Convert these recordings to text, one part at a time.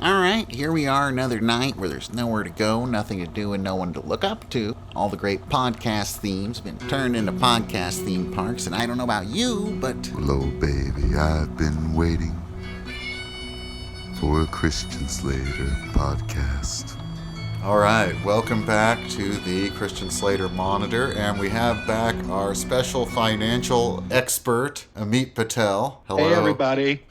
Alright, here we are another night where there's nowhere to go, nothing to do, and no one to look up to. All the great podcast themes have been turned into podcast theme parks, and I don't know about you, but... Hello, baby, I've been waiting for a Christian Slater podcast. Alright, welcome back to the Christian Slater Monitor, and we have back our special financial expert, Amit Patel. Hello. Hey, everybody.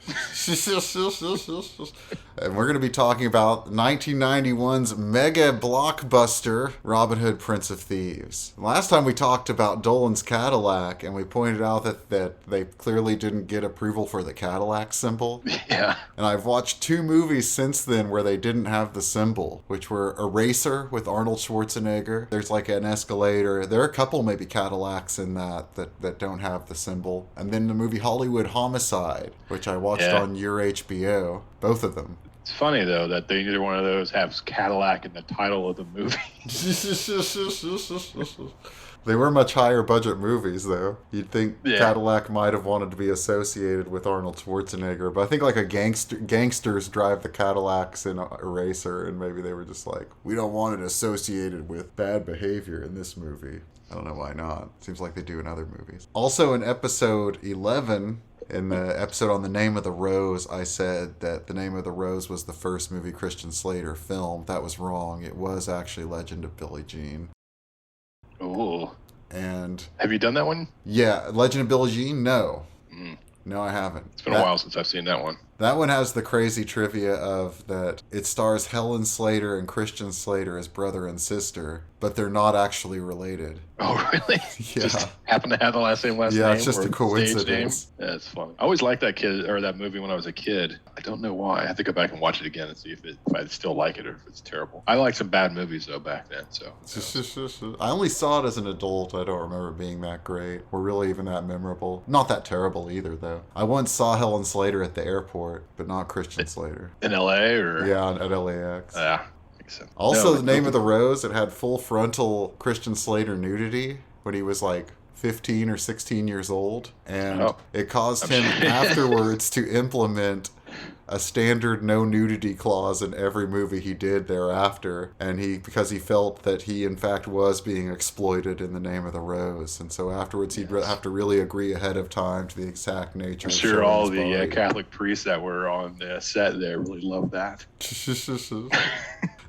And we're going to be talking about 1991's mega blockbuster, Robin Hood, Prince of Thieves. Last time we talked about Dolan's Cadillac, and we pointed out that they clearly didn't get approval for the Cadillac symbol. Yeah. And I've watched two movies since then where they didn't have the symbol, which were Eraser with Arnold Schwarzenegger. There's like an Escalator. There are a couple maybe Cadillacs in that don't have the symbol. And then the movie Hollywood Homicide, which I watched on your HBO. Both of them. It's funny, though, that neither one of those has Cadillac in the title of the movie. They were much higher budget movies, though. You'd think Cadillac might have wanted to be associated with Arnold Schwarzenegger, but I think like gangsters drive the Cadillacs in Eraser, and maybe they were just like, we don't want it associated with bad behavior in this movie. I don't know why not. Seems like they do in other movies. Also in episode 11... in the episode on The Name of the Rose, I said that The Name of the Rose was the first movie Christian Slater filmed. That was wrong. It was actually Legend of Billie Jean. Ooh. And... have you done that one? Yeah. Legend of Billie Jean? No. No, I haven't. It's been a while since I've seen that one. That one has the crazy trivia of that it stars Helen Slater and Christian Slater as brother and sister, but they're not actually related. Oh, really? Yeah. Just happen to have the last name. Yeah, it's just a coincidence. Yeah, it's funny. I always liked that that movie when I was a kid. I don't know why. I have to go back and watch it again and see if I still like it or if it's terrible. I liked some bad movies, though, back then. So I only saw it as an adult. I don't remember being that great or really even that memorable. Not that terrible either, though. I once saw Helen Slater at the airport, but not Christian Slater. In L.A. or? Yeah, at LAX. Yeah. So. Also, The Name of the Rose, it had full frontal Christian Slater nudity when he was like 15 or 16 years old. And it caused him afterwards to implement a standard no nudity clause in every movie he did thereafter. And because he felt that he in fact was being exploited in The Name of the Rose. And so afterwards he'd have to really agree ahead of time to the exact nature. I'm sure all the Catholic priests that were on the set there really loved that.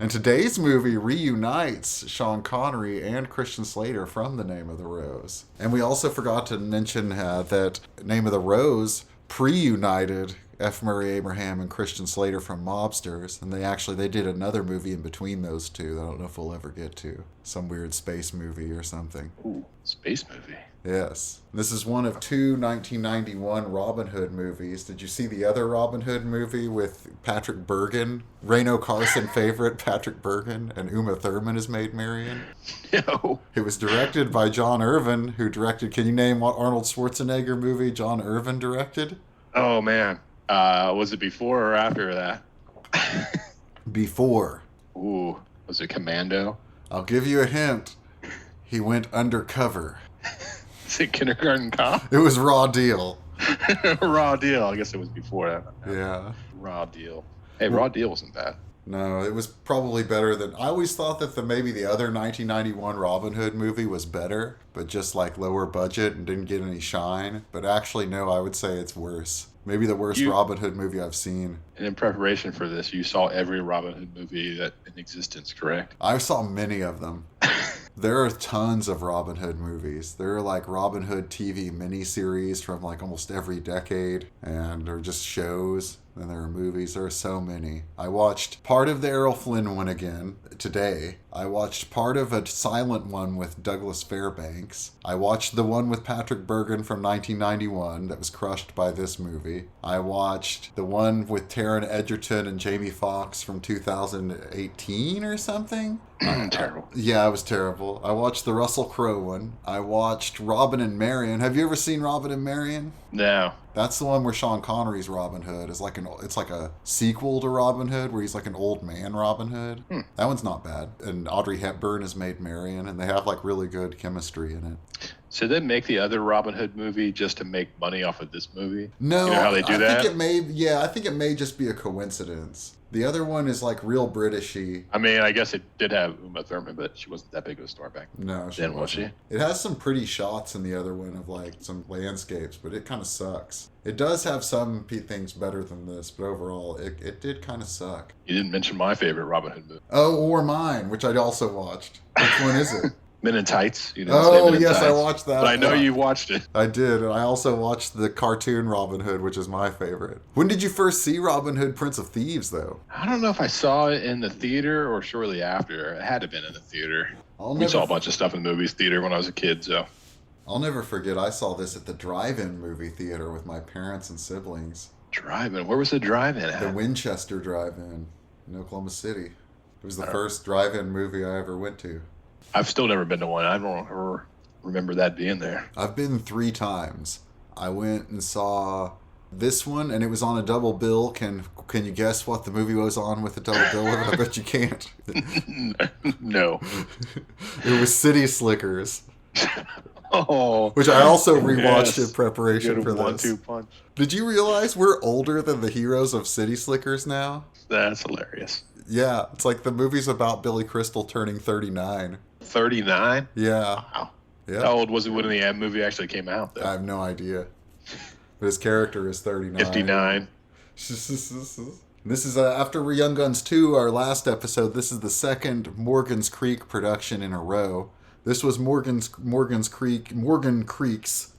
And today's movie reunites Sean Connery and Christian Slater from The Name of the Rose. And we also forgot to mention that Name of the Rose pre-united F. Murray Abraham and Christian Slater from Mobsters. And they did another movie in between those two that I don't know if we'll ever get to. Some weird space movie or something. Ooh, space movie. Yes. This is one of two 1991 Robin Hood movies. Did you see the other Robin Hood movie with Patrick Bergen? Reno Carson favorite Patrick Bergen and Uma Thurman is Maid Marian? No. It was directed by John Irvin, who directed... Can you name what Arnold Schwarzenegger movie John Irvin directed? Oh, man. Was it before or after that? Before. Ooh. Was it Commando? I'll give you a hint. He went undercover. Is it Kindergarten Cop? It was Raw Deal. Raw Deal. I guess it was before that. Yeah. Raw Deal. Hey, Raw Deal wasn't bad. No, it was probably better than... I always thought that maybe the other 1991 Robin Hood movie was better, but just like lower budget and didn't get any shine. But actually, no, I would say it's worse. Maybe the worst Robin Hood movie I've seen. And in preparation for this, you saw every Robin Hood movie that in existence, correct? I saw many of them. There are tons of Robin Hood movies. There are like Robin Hood TV miniseries from like almost every decade, and they're just shows. And there are movies. There are so many. I watched part of the Errol Flynn one again today. I watched part of a silent one with Douglas Fairbanks. I watched the one with Patrick Bergen from 1991 that was crushed by this movie. I watched the one with Taron Egerton and Jamie Foxx from 2018 or something. Terrible. Yeah, it was terrible. I watched the Russell Crowe one. I watched Robin and Marian. Have you ever seen Robin and Marian? No. That's the one where Sean Connery's Robin Hood is it's like a sequel to Robin Hood where he's like an old man Robin Hood. That one's not bad. And Audrey Hepburn is Maid Marian, and they have like really good chemistry in it. So they make the other Robin Hood movie just to make money off of this movie? No, you know how they do that? I think it may just be a coincidence. The other one is like real Britishy. I mean, I guess it did have Uma Thurman, but she wasn't that big of a star back No, then, was she? It has some pretty shots in the other one of like some landscapes, but it kind of sucks. It does have some things better than this, but overall, it did kind of suck. You didn't mention my favorite Robin Hood movie. Oh, or mine, which I also watched. Which one is it? Men in Tights. You didn't say Men in yes, Tights, I watched that. But I know you watched it. I did, and I also watched the cartoon Robin Hood, which is my favorite. When did you first see Robin Hood, Prince of Thieves, though? I don't know if I saw it in the theater or shortly after. It had to have been in the theater. We saw a bunch of stuff in the movies theater when I was a kid, so. I'll never forget, I saw this at the drive-in movie theater with my parents and siblings. Drive-in? Where was the drive-in at? The Winchester Drive-in in Oklahoma City. It was the first drive-in movie I ever went to. I've still never been to one. I don't ever remember that being there. I've been 3 times. I went and saw this one, and it was on a double bill. Can you guess what the movie was on with a double bill? I bet you can't. No. It was City Slickers. Oh, which I also rewatched in preparation for this. 1-2 punch. Did you realize we're older than the heroes of City Slickers now? That's hilarious. Yeah, it's like the movie's about Billy Crystal turning 39. 39? Yeah. Wow. Yeah. How old was it when the movie actually came out, though? I have no idea. But his character is 39. 59. This is after Young Guns 2, our last episode. This is the second Morgan's Creek production in a row. This was Morgan Creek's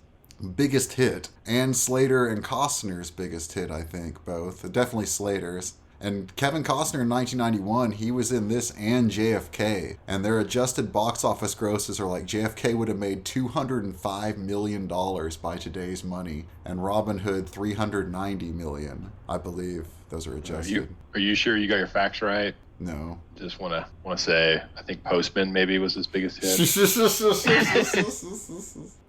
biggest hit, and Slater and Costner's biggest hit, I think, both. Definitely Slater's. And Kevin Costner in 1991, he was in this and JFK. And their adjusted box office grosses are like JFK would have made $205 million by today's money. And Robin Hood, $390 million, I believe. Those are adjusted. Are you sure you got your facts right? No. Just want to say, I think Postman maybe was his biggest hit.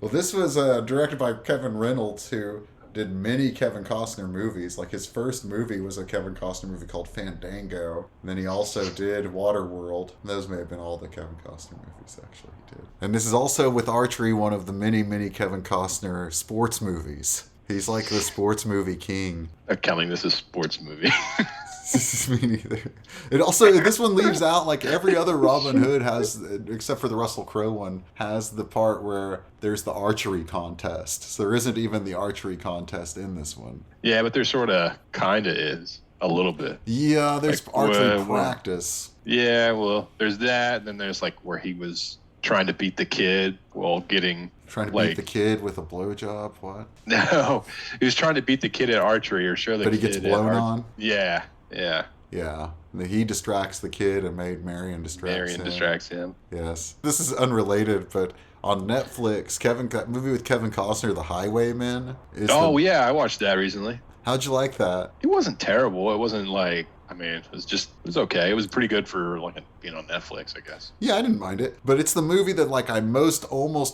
Well, this was directed by Kevin Reynolds, who did many Kevin Costner movies. Like his first movie was a Kevin Costner movie called Fandango. And then he also did Waterworld. Those may have been all the Kevin Costner movies, actually, he did. And this is also, with archery, one of the many, many Kevin Costner sports movies. He's like the sports movie king. Not counting this as a sports movie. Me neither. It also, this one leaves out, like every other Robin Hood has, except for the Russell Crowe one, has the part where there's the archery contest. So there isn't even the archery contest in this one. Yeah, but there sort of kind of is a little bit. Yeah, there's like, archery practice. Yeah, well, there's that. And then there's like where he was trying to beat the kid while getting... Trying to beat the kid with a blowjob? What? No, he was trying to beat the kid at archery or show the kid. But he gets blown on? Yeah, yeah. Yeah. He distracts the kid and made Marion distracts him. Yes. This is unrelated, but on Netflix, that movie with Kevin Costner, The Highwaymen. Yeah, I watched that recently. How'd you like that? It wasn't terrible. It wasn't like... I mean, it was okay. It was pretty good for like being on Netflix, I guess. Yeah, I didn't mind it. But it's the movie that like I've almost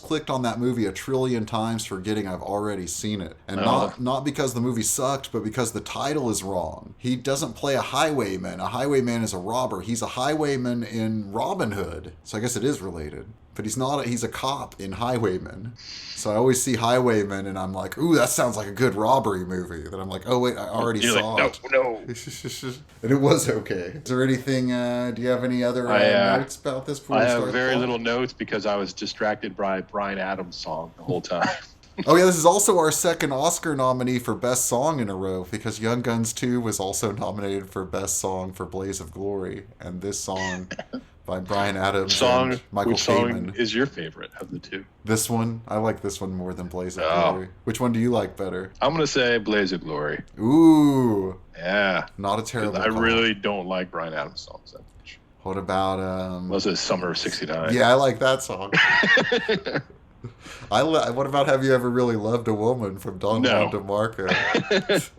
clicked on that movie a trillion times forgetting I've already seen it. And not because the movie sucked, but because the title is wrong. He doesn't play a highwayman. A highwayman is a robber. He's a highwayman in Robin Hood. So I guess it is related. But he's a cop in Highwayman. So I always see Highwayman and I'm like, ooh, that sounds like a good robbery movie. Then I'm like, oh wait, I already saw it. No. And it was okay. Is there anything, do you have any other notes about this before I have very little notes because I was distracted by Bryan Adams' song the whole time. Oh yeah, this is also our second Oscar nominee for Best Song in a row because Young Guns 2 was also nominated for Best Song for Blaze of Glory. And this song... by Bryan Adams and Michael Which Kamen. song is your favorite of the two? This one. I like this one more than Blaze of Glory. Which one do you like better? I'm going to say Blaze of Glory. Ooh. Yeah. Not a terrible I really don't like Bryan Adams songs that much. What about... Was it Summer of 69? Yeah, I like that song. What about Have You Ever Really Loved a Woman from Don Juan DeMarco?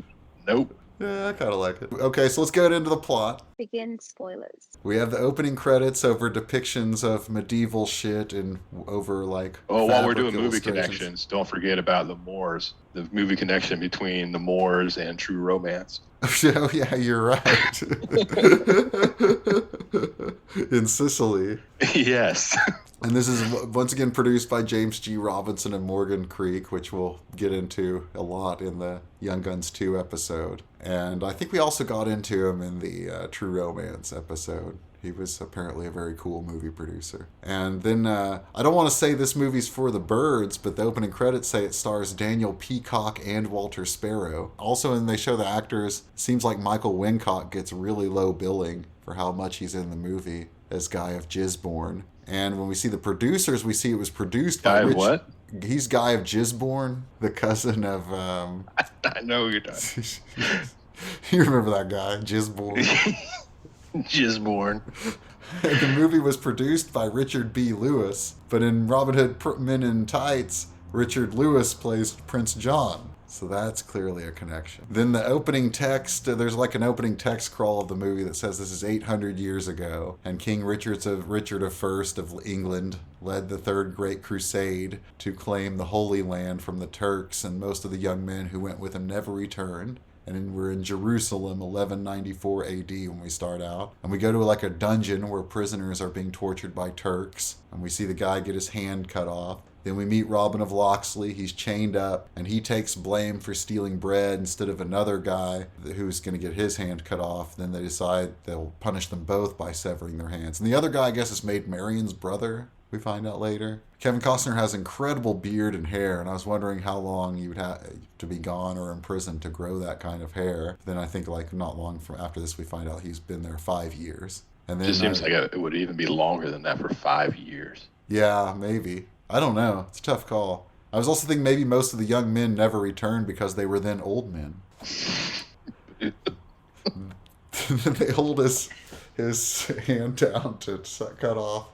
Nope. Yeah, I kind of like it. Okay, so let's get into the plot. Begin spoilers. We have the opening credits over depictions of medieval shit and over like... Oh, while we're doing movie connections, don't forget about the Moors. The movie connection between the Moors and True Romance. Oh, yeah, you're right. In Sicily. Yes. And this is once again produced by James G. Robinson and Morgan Creek, which we'll get into a lot in the Young Guns 2 episode. And I think we also got into him in the True Romance episode. He was apparently a very cool movie producer. And then, I don't want to say this movie's for the birds, but the opening credits say it stars Daniel Peacock and Walter Sparrow. Also, when they show the actors, seems like Michael Wincott gets really low billing for how much he's in the movie as Guy of Gisborne. And when we see the producers, we see it was produced by Guy of what? He's Guy of Gisborne, the cousin of... I know who you're talking. You remember that guy, Gisborne. Gisborne. The movie was produced by Richard B. Lewis, but in Robin Hood Men in Tights, Richard Lewis plays Prince John. So that's clearly a connection. Then the opening text, there's like an opening text crawl of the movie that says this is 800 years ago, and King Richard I of England led the Third Great Crusade to claim the Holy Land from the Turks, and most of the young men who went with him never returned. And we're in Jerusalem, 1194 AD when we start out. And we go to like a dungeon where prisoners are being tortured by Turks. And we see the guy get his hand cut off. Then we meet Robin of Locksley. He's chained up, and he takes blame for stealing bread instead of another guy who's going to get his hand cut off. Then they decide they'll punish them both by severing their hands. And the other guy, I guess, is Maid Marian's brother, we find out later. Kevin Costner has incredible beard and hair, and I was wondering how long you would have to be gone or in prison to grow that kind of hair. Then I think like not long from after this, we find out he's been there 5 years. And then It just seems like it would even be longer than that for 5 years. Yeah, maybe. I don't know. It's a tough call. I was also thinking maybe most of the young men never returned because they were then old men. They hold his hand down to cut off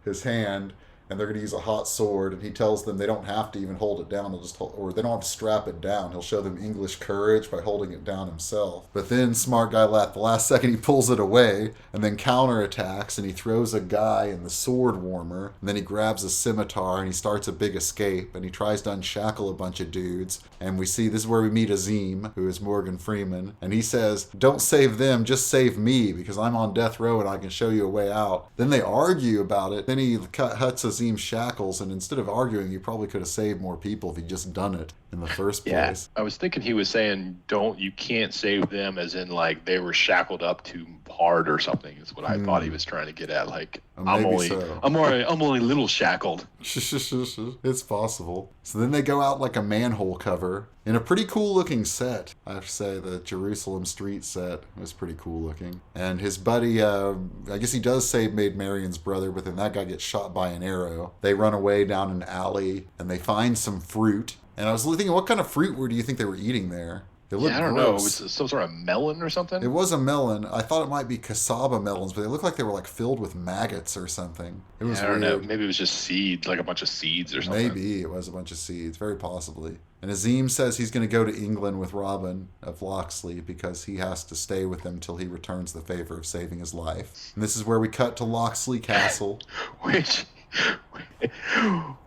his hand, and they're going to use a hot sword, and he tells them they don't have to even hold it down, or they don't have to strap it down. He'll show them English courage by holding it down himself. But then smart guy at the last second he pulls it away and then counterattacks, and he throws a guy in the sword warmer, and then he grabs a scimitar and he starts a big escape, and he tries to unshackle a bunch of dudes. And we see, this is where we meet Azim, who is Morgan Freeman, and he says, "Don't save them, just save me, because I'm on death row and I can show you a way out." Then they argue about it. Then he cuts Azim's shackles, and instead of arguing, you probably could have saved more people if he'd just done it in the first place. I was thinking he was saying, you can't save them, as in like they were shackled up too hard or something. Is what I thought he was trying to get at. Like, I'm only a little shackled. It's possible. So then they go out like a manhole cover in a pretty cool looking set. I have to say the Jerusalem street set was pretty cool looking. And his buddy, I guess he does save Maid Marian's brother, but then that guy gets shot by an arrow. They run away down an alley and they find some fruit. And I was thinking, what kind of fruit do you think they were eating there? It looked I don't know. It gross. was some sort of melon or something? It was a melon. I thought it might be cassava melons, but they looked like they were like filled with maggots or something. It was I don't know. weird. Maybe it was just seeds, like a bunch of seeds or something. Maybe it was a bunch of seeds, very possibly. And Azim says he's going to go to England with Robin of Locksley because he has to stay with them till he returns the favor of saving his life. And this is where we cut to Locksley Castle.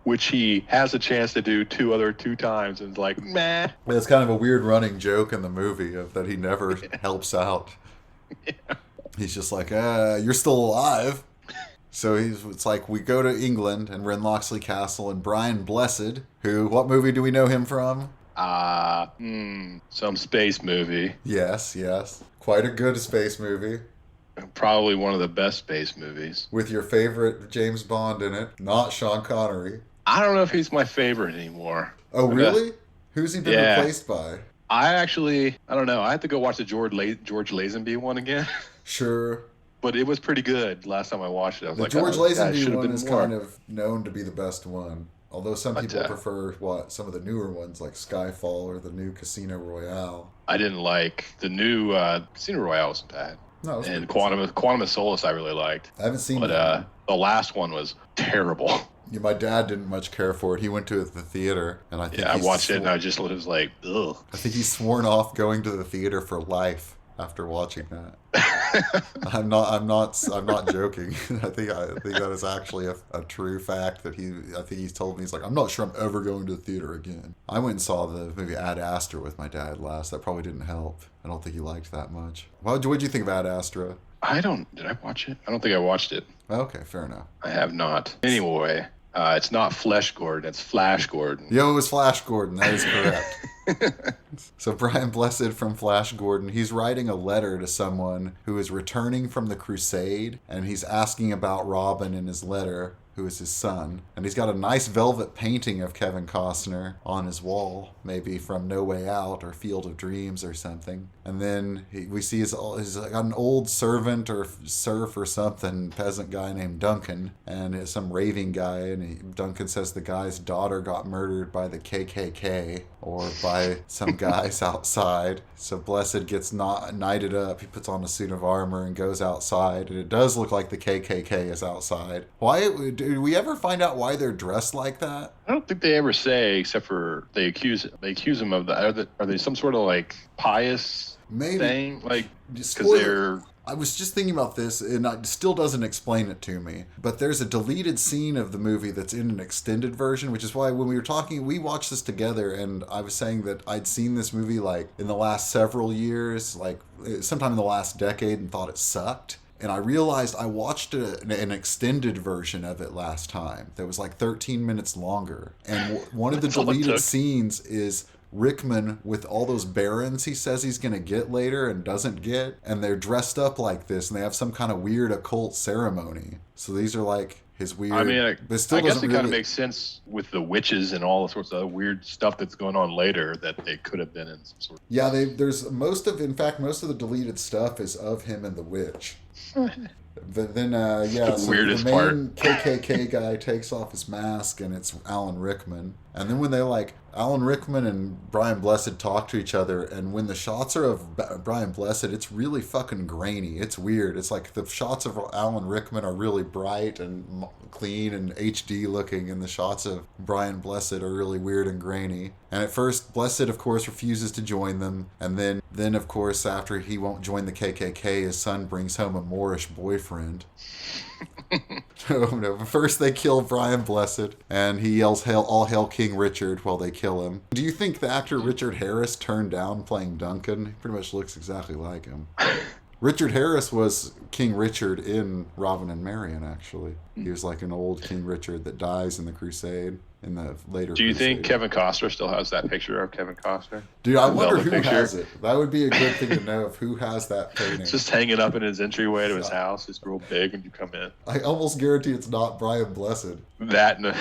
Which he has a chance to do two times and is like, meh. It's kind of a weird running joke in the movie of that he never helps out. Yeah. He's just like, you're still alive. So it's like we go to England and we're in Locksley Castle, and Brian Blessed, what movie do we know him from? Some space movie. Yes. Quite a good space movie. Probably one of the best space movies. With your favorite James Bond in it, not Sean Connery. I don't know if he's my favorite anymore. Oh, really? Who's he been replaced by? I don't know. I have to go watch the George Lazenby one again. Sure. But it was pretty good last time I watched it. I was the like, George Lazenby one been is more. kind of known to be the best one. Although some people prefer some of the newer ones like Skyfall or the new Casino Royale. I didn't like the new Casino Royale wasn't bad. No, and Quantum of Solace I really liked. I haven't seen but that. The last one was terrible. Yeah, my dad didn't much care for it. He went to the theater, and I think I watched it and I just was like, ugh. I think he's sworn off going to the theater for life after watching that. I'm not joking. I think that is actually a true fact that I think he's told me. He's like, I'm not sure I'm ever going to the theater again. I went and saw the movie Ad Astra with my dad last. That probably didn't help. I don't think he liked that much. What'd you think of Ad Astra? Did I watch it? I don't think I watched it. Okay, fair enough. I have not. Anyway, it's not Flesh Gordon, it's Flash Gordon. Yo, it was Flash Gordon. That is correct. So Brian Blessed from Flash Gordon, he's writing a letter to someone who is returning from the crusade, and he's asking about Robin in his letter, who is his son. And he's got a nice velvet painting of Kevin Costner on his wall, maybe from No Way Out or Field of Dreams or something. And then we see he's got an old servant or serf or something, peasant guy named Duncan, and some raving guy, and Duncan says the guy's daughter got murdered by the KKK or by some guys outside. So Blessed gets knighted up. He puts on a suit of armor and goes outside, and it does look like the KKK is outside. Why do we ever find out why they're dressed like that? I don't think they ever say, except for they accuse him of that. Are they some sort of like pious thing? Like, because they're... I was just thinking about this, and it still doesn't explain it to me. But there's a deleted scene of the movie that's in an extended version, which is why when we were talking, we watched this together, and I was saying that I'd seen this movie like in the last several years, like sometime in the last decade, and thought it sucked. And I realized I watched an extended version of it last time that was like 13 minutes longer. And one of the deleted scenes is Rickman with all those barons he says he's going to get later and doesn't get. And they're dressed up like this, and they have some kind of weird occult ceremony. So these are like his weird... I mean, I guess it kind of makes sense with the witches and all the sorts of weird stuff that's going on later that they could have been in some sort of... Yeah, there's most of the deleted stuff is of him and the witch. But then, so the main KKK guy takes off his mask, and it's Alan Rickman. And then when Alan Rickman and Brian Blessed talk to each other, and when the shots are of Brian Blessed, it's really fucking grainy. It's weird. It's like the shots of Alan Rickman are really bright and clean and HD looking, and the shots of Brian Blessed are really weird and grainy. And at first, Blessed, of course, refuses to join them. And then of course, after he won't join the KKK, his son brings home a Moorish boyfriend. No, first they kill Brian Blessed, and he yells, all hail King Richard, while they kill him. Do you think the actor Richard Harris turned down playing Duncan? He pretty much looks exactly like him. Richard Harris was King Richard in Robin and Marian, actually. He was like an old King Richard that dies in the Crusade, in the later Do you Crusade. think Kevin Costner still has that picture of Kevin Costner? Dude, I wonder who has it. That would be a good thing to know, of who has that painting. It's just hanging up in his entryway to his house. It's real big when you come in. I almost guarantee it's not Brian Blessed. That and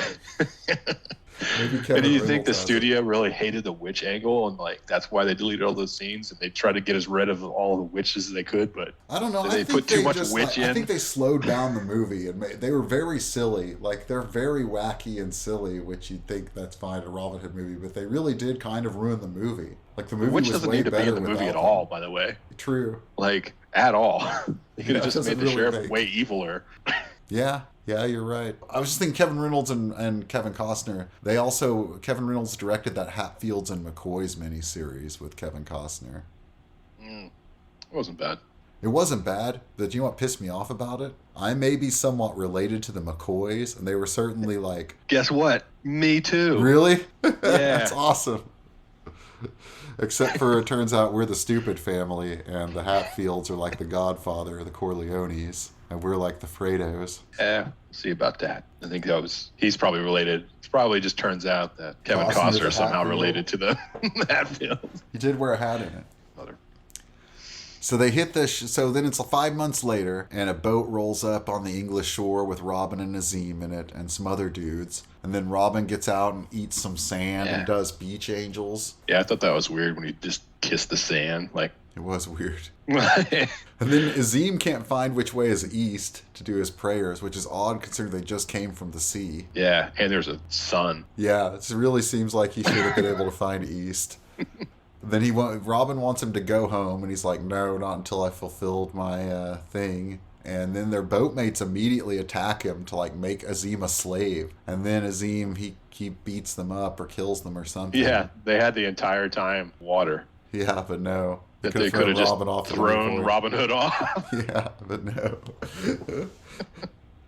Maybe Kevin and do you Reynolds think the has it. studio really hated the witch angle, and like that's why they deleted all those scenes, and they tried to get as rid of all the witches as they could? But I don't know. They put too much witch in. I think they slowed down the movie, and they were very silly. Like, they're very wacky and silly, which you'd think that's fine in a Robin Hood movie, but they really did kind of ruin the movie. Like, the movie Witch was doesn't way need to be better in the movie without at them. all, by the way. True. Like, at all. They could have just made the really sheriff make- way eviler. Yeah, you're right. I was just thinking Kevin Reynolds and Kevin Costner. Kevin Reynolds directed that Hatfields and McCoys miniseries with Kevin Costner. It wasn't bad. It wasn't bad, but you know what pissed me off about it? I may be somewhat related to the McCoys, and they were certainly like... Guess what? Me too. Really? Yeah. That's awesome. Except for it turns out we're the stupid family, and the Hatfields are like the Godfather or the Corleones, and we're like the Fredos. Yeah, see about that. I think he's probably related. It probably just turns out that Kevin Costner is somehow related to the Hatfields. He did wear a hat in it. Mother. So they hit so then it's 5 months later, and a boat rolls up on the English shore with Robin and Azim in it and some other dudes. And then Robin gets out and eats some sand and does beach angels. Yeah, I thought that was weird when he just kissed the sand. Like, it was weird. And then Azim can't find which way is east to do his prayers, which is odd considering they just came from the sea. Yeah, and there's a sun. Yeah, it really seems like he should have been able to find east. Then Robin wants him to go home, and he's like, no, not until I fulfilled my thing. And then their boatmates immediately attack him to like make Azim a slave. And then Azim, he beats them up or kills them or something. Yeah, they had the entire time water. Yeah, but no. That they could have just thrown Robin Hood off. Yeah, but no.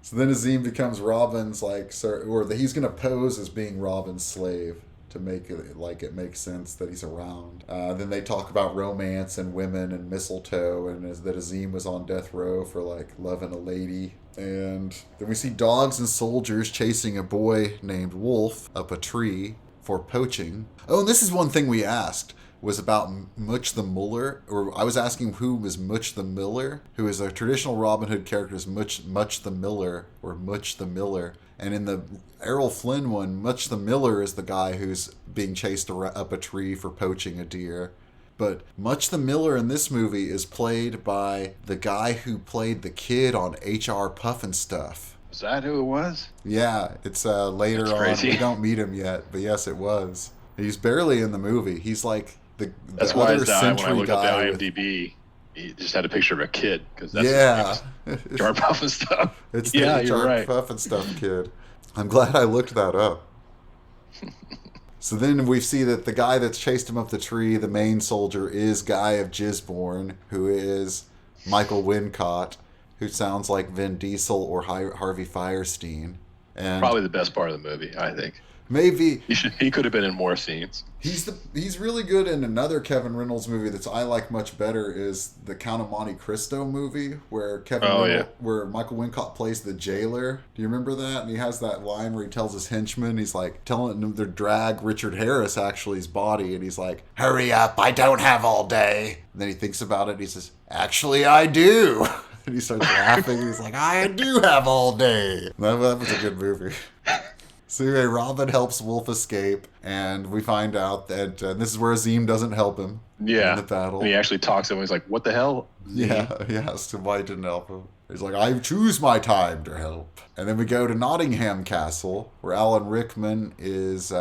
So then Azim becomes Robin's he's gonna pose as being Robin's slave to make it makes sense that he's around. Then they talk about romance and women and mistletoe, and that Azim was on death row for loving a lady. And then we see dogs and soldiers chasing a boy named Wolf up a tree for poaching. Oh, and this is one thing we asked. Was about Much the Muller, or I was asking who was Much the Miller, who is a traditional Robin Hood character is Much the Miller, or Much the Miller. And in the Errol Flynn one, Much the Miller is the guy who's being chased up a tree for poaching a deer. But Much the Miller in this movie is played by the guy who played the kid on HR Pufnstuf. Is that who it was? Yeah, it's later on. We don't meet him yet, but yes, it was. He's barely in the movie. He's like... That's why when I looked up the IMDb, he just had a picture of a kid because that's HR Pufnstuf. It's the HR Pufnstuf kid. I'm glad I looked that up. So then we see that the guy that's chased him up the tree, the main soldier, is Guy of Gisborne, who is Michael Wincott, who sounds like Vin Diesel or Harvey Fierstein. And probably the best part of the movie, I think. Maybe he could have been in more scenes. He's really good in another Kevin Reynolds movie that I like much better is the Count of Monte Cristo movie where where Michael Wincott plays the jailer. Do you remember that? And he has that line where he tells his henchmen, he's like telling them to drag Richard Harris actually's body, and he's like, "Hurry up, I don't have all day." And then he thinks about it, and he says, "Actually, I do." And he starts laughing. He's like, "I do have all day." That was a good movie. So anyway, Robin helps Wolf escape, and we find out that this is where Azim doesn't help him in the battle. And he actually talks to him. He's like, "What the hell?" Yeah, so why didn't help him? He's like, "I choose my time to help." And then we go to Nottingham Castle, where Alan Rickman is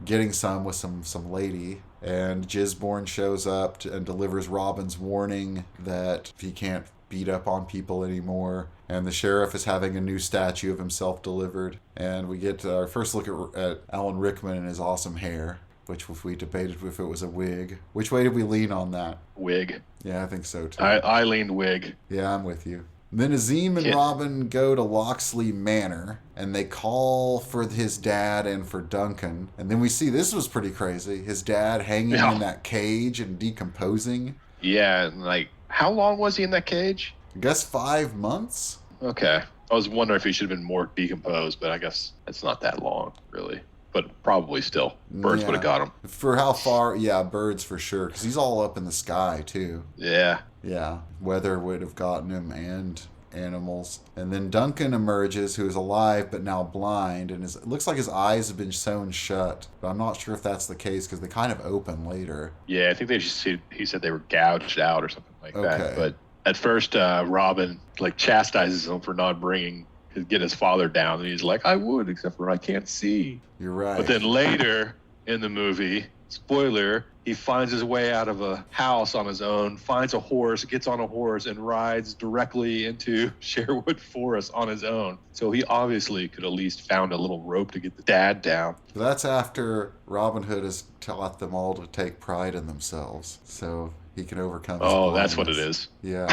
getting with some lady. And Gisborne shows up and delivers Robin's warning that he can't beat up on people anymore. And the sheriff is having a new statue of himself delivered. And we get our first look at Alan Rickman and his awesome hair, which we debated if it was a wig. Which way did we lean on that? Wig. Yeah, I think so too. I leaned wig. Yeah, I'm with you. Then Azim and Robin go to Locksley Manor, and they call for his dad and for Duncan. And then we see, this was pretty crazy, his dad hanging in that cage and decomposing. Yeah, and how long was he in that cage? I guess 5 months. Okay. I was wondering if he should have been more decomposed, but I guess it's not that long, really. But probably still. Birds would have got him. For how far? Yeah, birds for sure. Because he's all up in the sky, too. Yeah. Yeah. Weather would have gotten him and animals. And then Duncan emerges, who is alive but now blind. And it looks like his eyes have been sewn shut. But I'm not sure if that's the case because they kind of open later. Yeah, I think he said they were gouged out or something like that. But at first, Robin chastises him for not get his father down, and he's like, "I would, except for I can't see." You're right. But then later in the movie, spoiler, he finds his way out of a house on his own, finds a horse, gets on a horse, and rides directly into Sherwood Forest on his own. So he obviously could at least found a little rope to get the dad down. That's after Robin Hood has taught them all to take pride in themselves, so he can overcome his blindness. That's what it is. Yeah.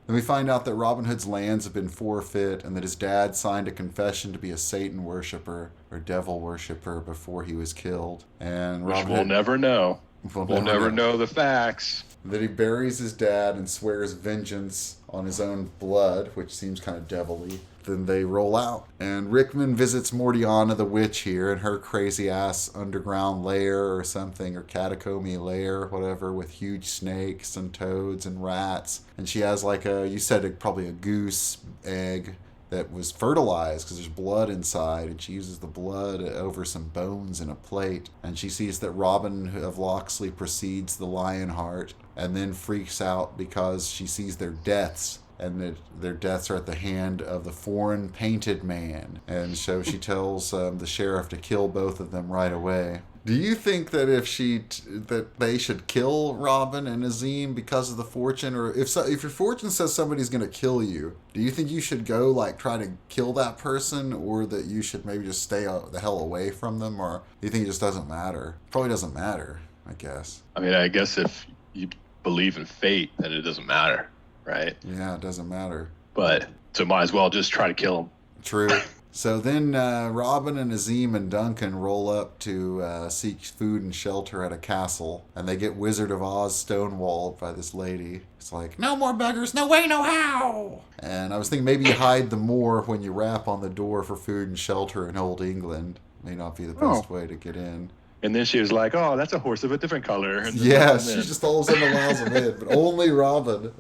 Then we find out that Robin Hood's lands have been forfeit and that his dad signed a confession to be a Satan worshiper or devil worshiper before he was killed. And Which we'll never know. We'll never know the facts. That he buries his dad and swears vengeance on his own blood, which seems kind of devilly. Then they roll out. And Rickman visits Mortiana the witch here in her crazy-ass underground lair or something, or catacomb lair, whatever, with huge snakes and toads and rats. And she has you said probably a goose egg that was fertilized because there's blood inside, and she uses the blood over some bones in a plate. And she sees that Robin of Locksley precedes the Lionheart and then freaks out because she sees their deaths. And that their deaths are at the hand of the foreign painted man. And so she tells the sheriff to kill both of them right away. Do you think that that they should kill Robin and Azim because of the fortune? Or if your fortune says somebody's going to kill you, do you think you should go try to kill that person? Or that you should maybe just stay the hell away from them? Or do you think it just doesn't matter? Probably doesn't matter, I guess. I mean, I guess if you believe in fate, then it doesn't matter, right? Yeah, it doesn't matter. But so might as well just try to kill him. True. So then Robin and Azim and Duncan roll up to seek food and shelter at a castle, and they get Wizard of Oz stonewalled by this lady. It's like, no more beggars, no way, no how! And I was thinking maybe you hide them more when you rap on the door for food and shelter in Old England. May not be the best way to get in. And then she was like, oh, that's a horse of a different color. And Yeah, she just all of a sudden allows them in, but only Robin.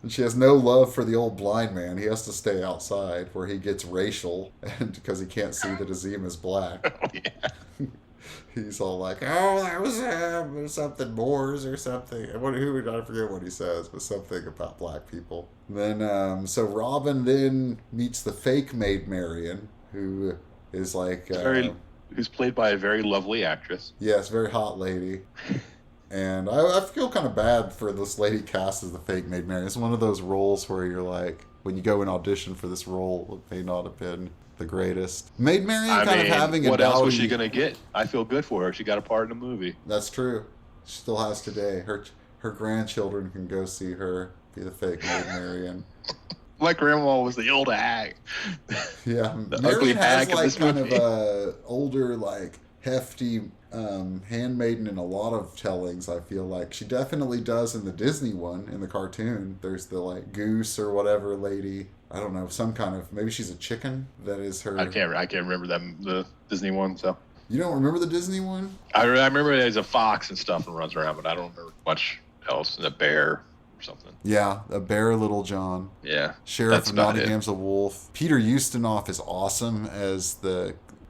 And she has no love for the old blind man. He has to stay outside where he gets racial and because he can't see that Azim is black. Oh, yeah. He's all like, oh, that was him, or something, Moors or something. I forget what he says, but something about black people. And then, so Robin then meets the fake Maid Marian, who is like... who's played by a very lovely actress. Yes, very hot lady. And I feel kind of bad for this lady cast as the fake Maid Marian. It's one of those roles where you're like, when you go and audition for this role, it may not have been the greatest. Maid Marian of having a what dowdy... else was she going to get? I feel good for her. She got a part in a movie. That's true. She still has today. Her grandchildren can go see her be the fake Maid Marian. My grandma was the old hag. Yeah, the Marian ugly hag has like of this kind movie. of a older, like hefty handmaiden in a lot of tellings. I feel like she definitely does in the Disney one in the cartoon. There's the like goose or whatever lady. I don't know, some kind of, maybe she's a chicken. That is her. I can't remember the Disney one. So You don't remember the Disney one? I remember there's a fox and stuff and runs around, but I don't remember much else. And a bear or something. Yeah, a bear, Little John. Yeah, Sheriff that's of about Nottingham's a wolf. Peter Ustinov is awesome as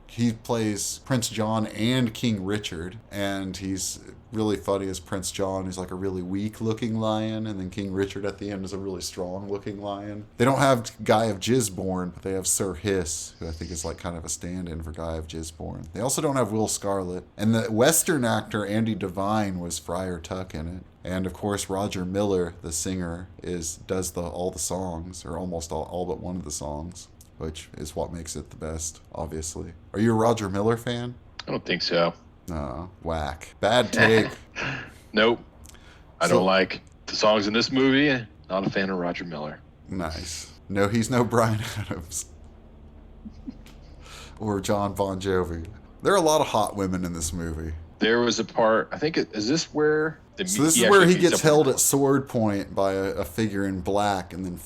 he plays Prince John and King Richard, and he's really funny as Prince John. He's like a really weak-looking lion, and then King Richard at the end is a really strong-looking lion. They don't have Guy of Gisborne, but they have Sir Hiss, who I think is like kind of a stand-in for Guy of Gisborne. They also don't have Will Scarlet, and the Western actor Andy Devine was Friar Tuck in it. And of course, Roger Miller, the singer, does all the songs, or almost all but one of the songs, which is what makes it the best, obviously. Are you a Roger Miller fan? I don't think so. No, whack. Bad take. Nope. I don't like the songs in this movie. Not a fan of Roger Miller. Nice. No, he's no Bryan Adams. Or John Bon Jovi. There are a lot of hot women in this movie. There was a part, I think, is this where... So this is where he gets held at sword point by a figure in black, and then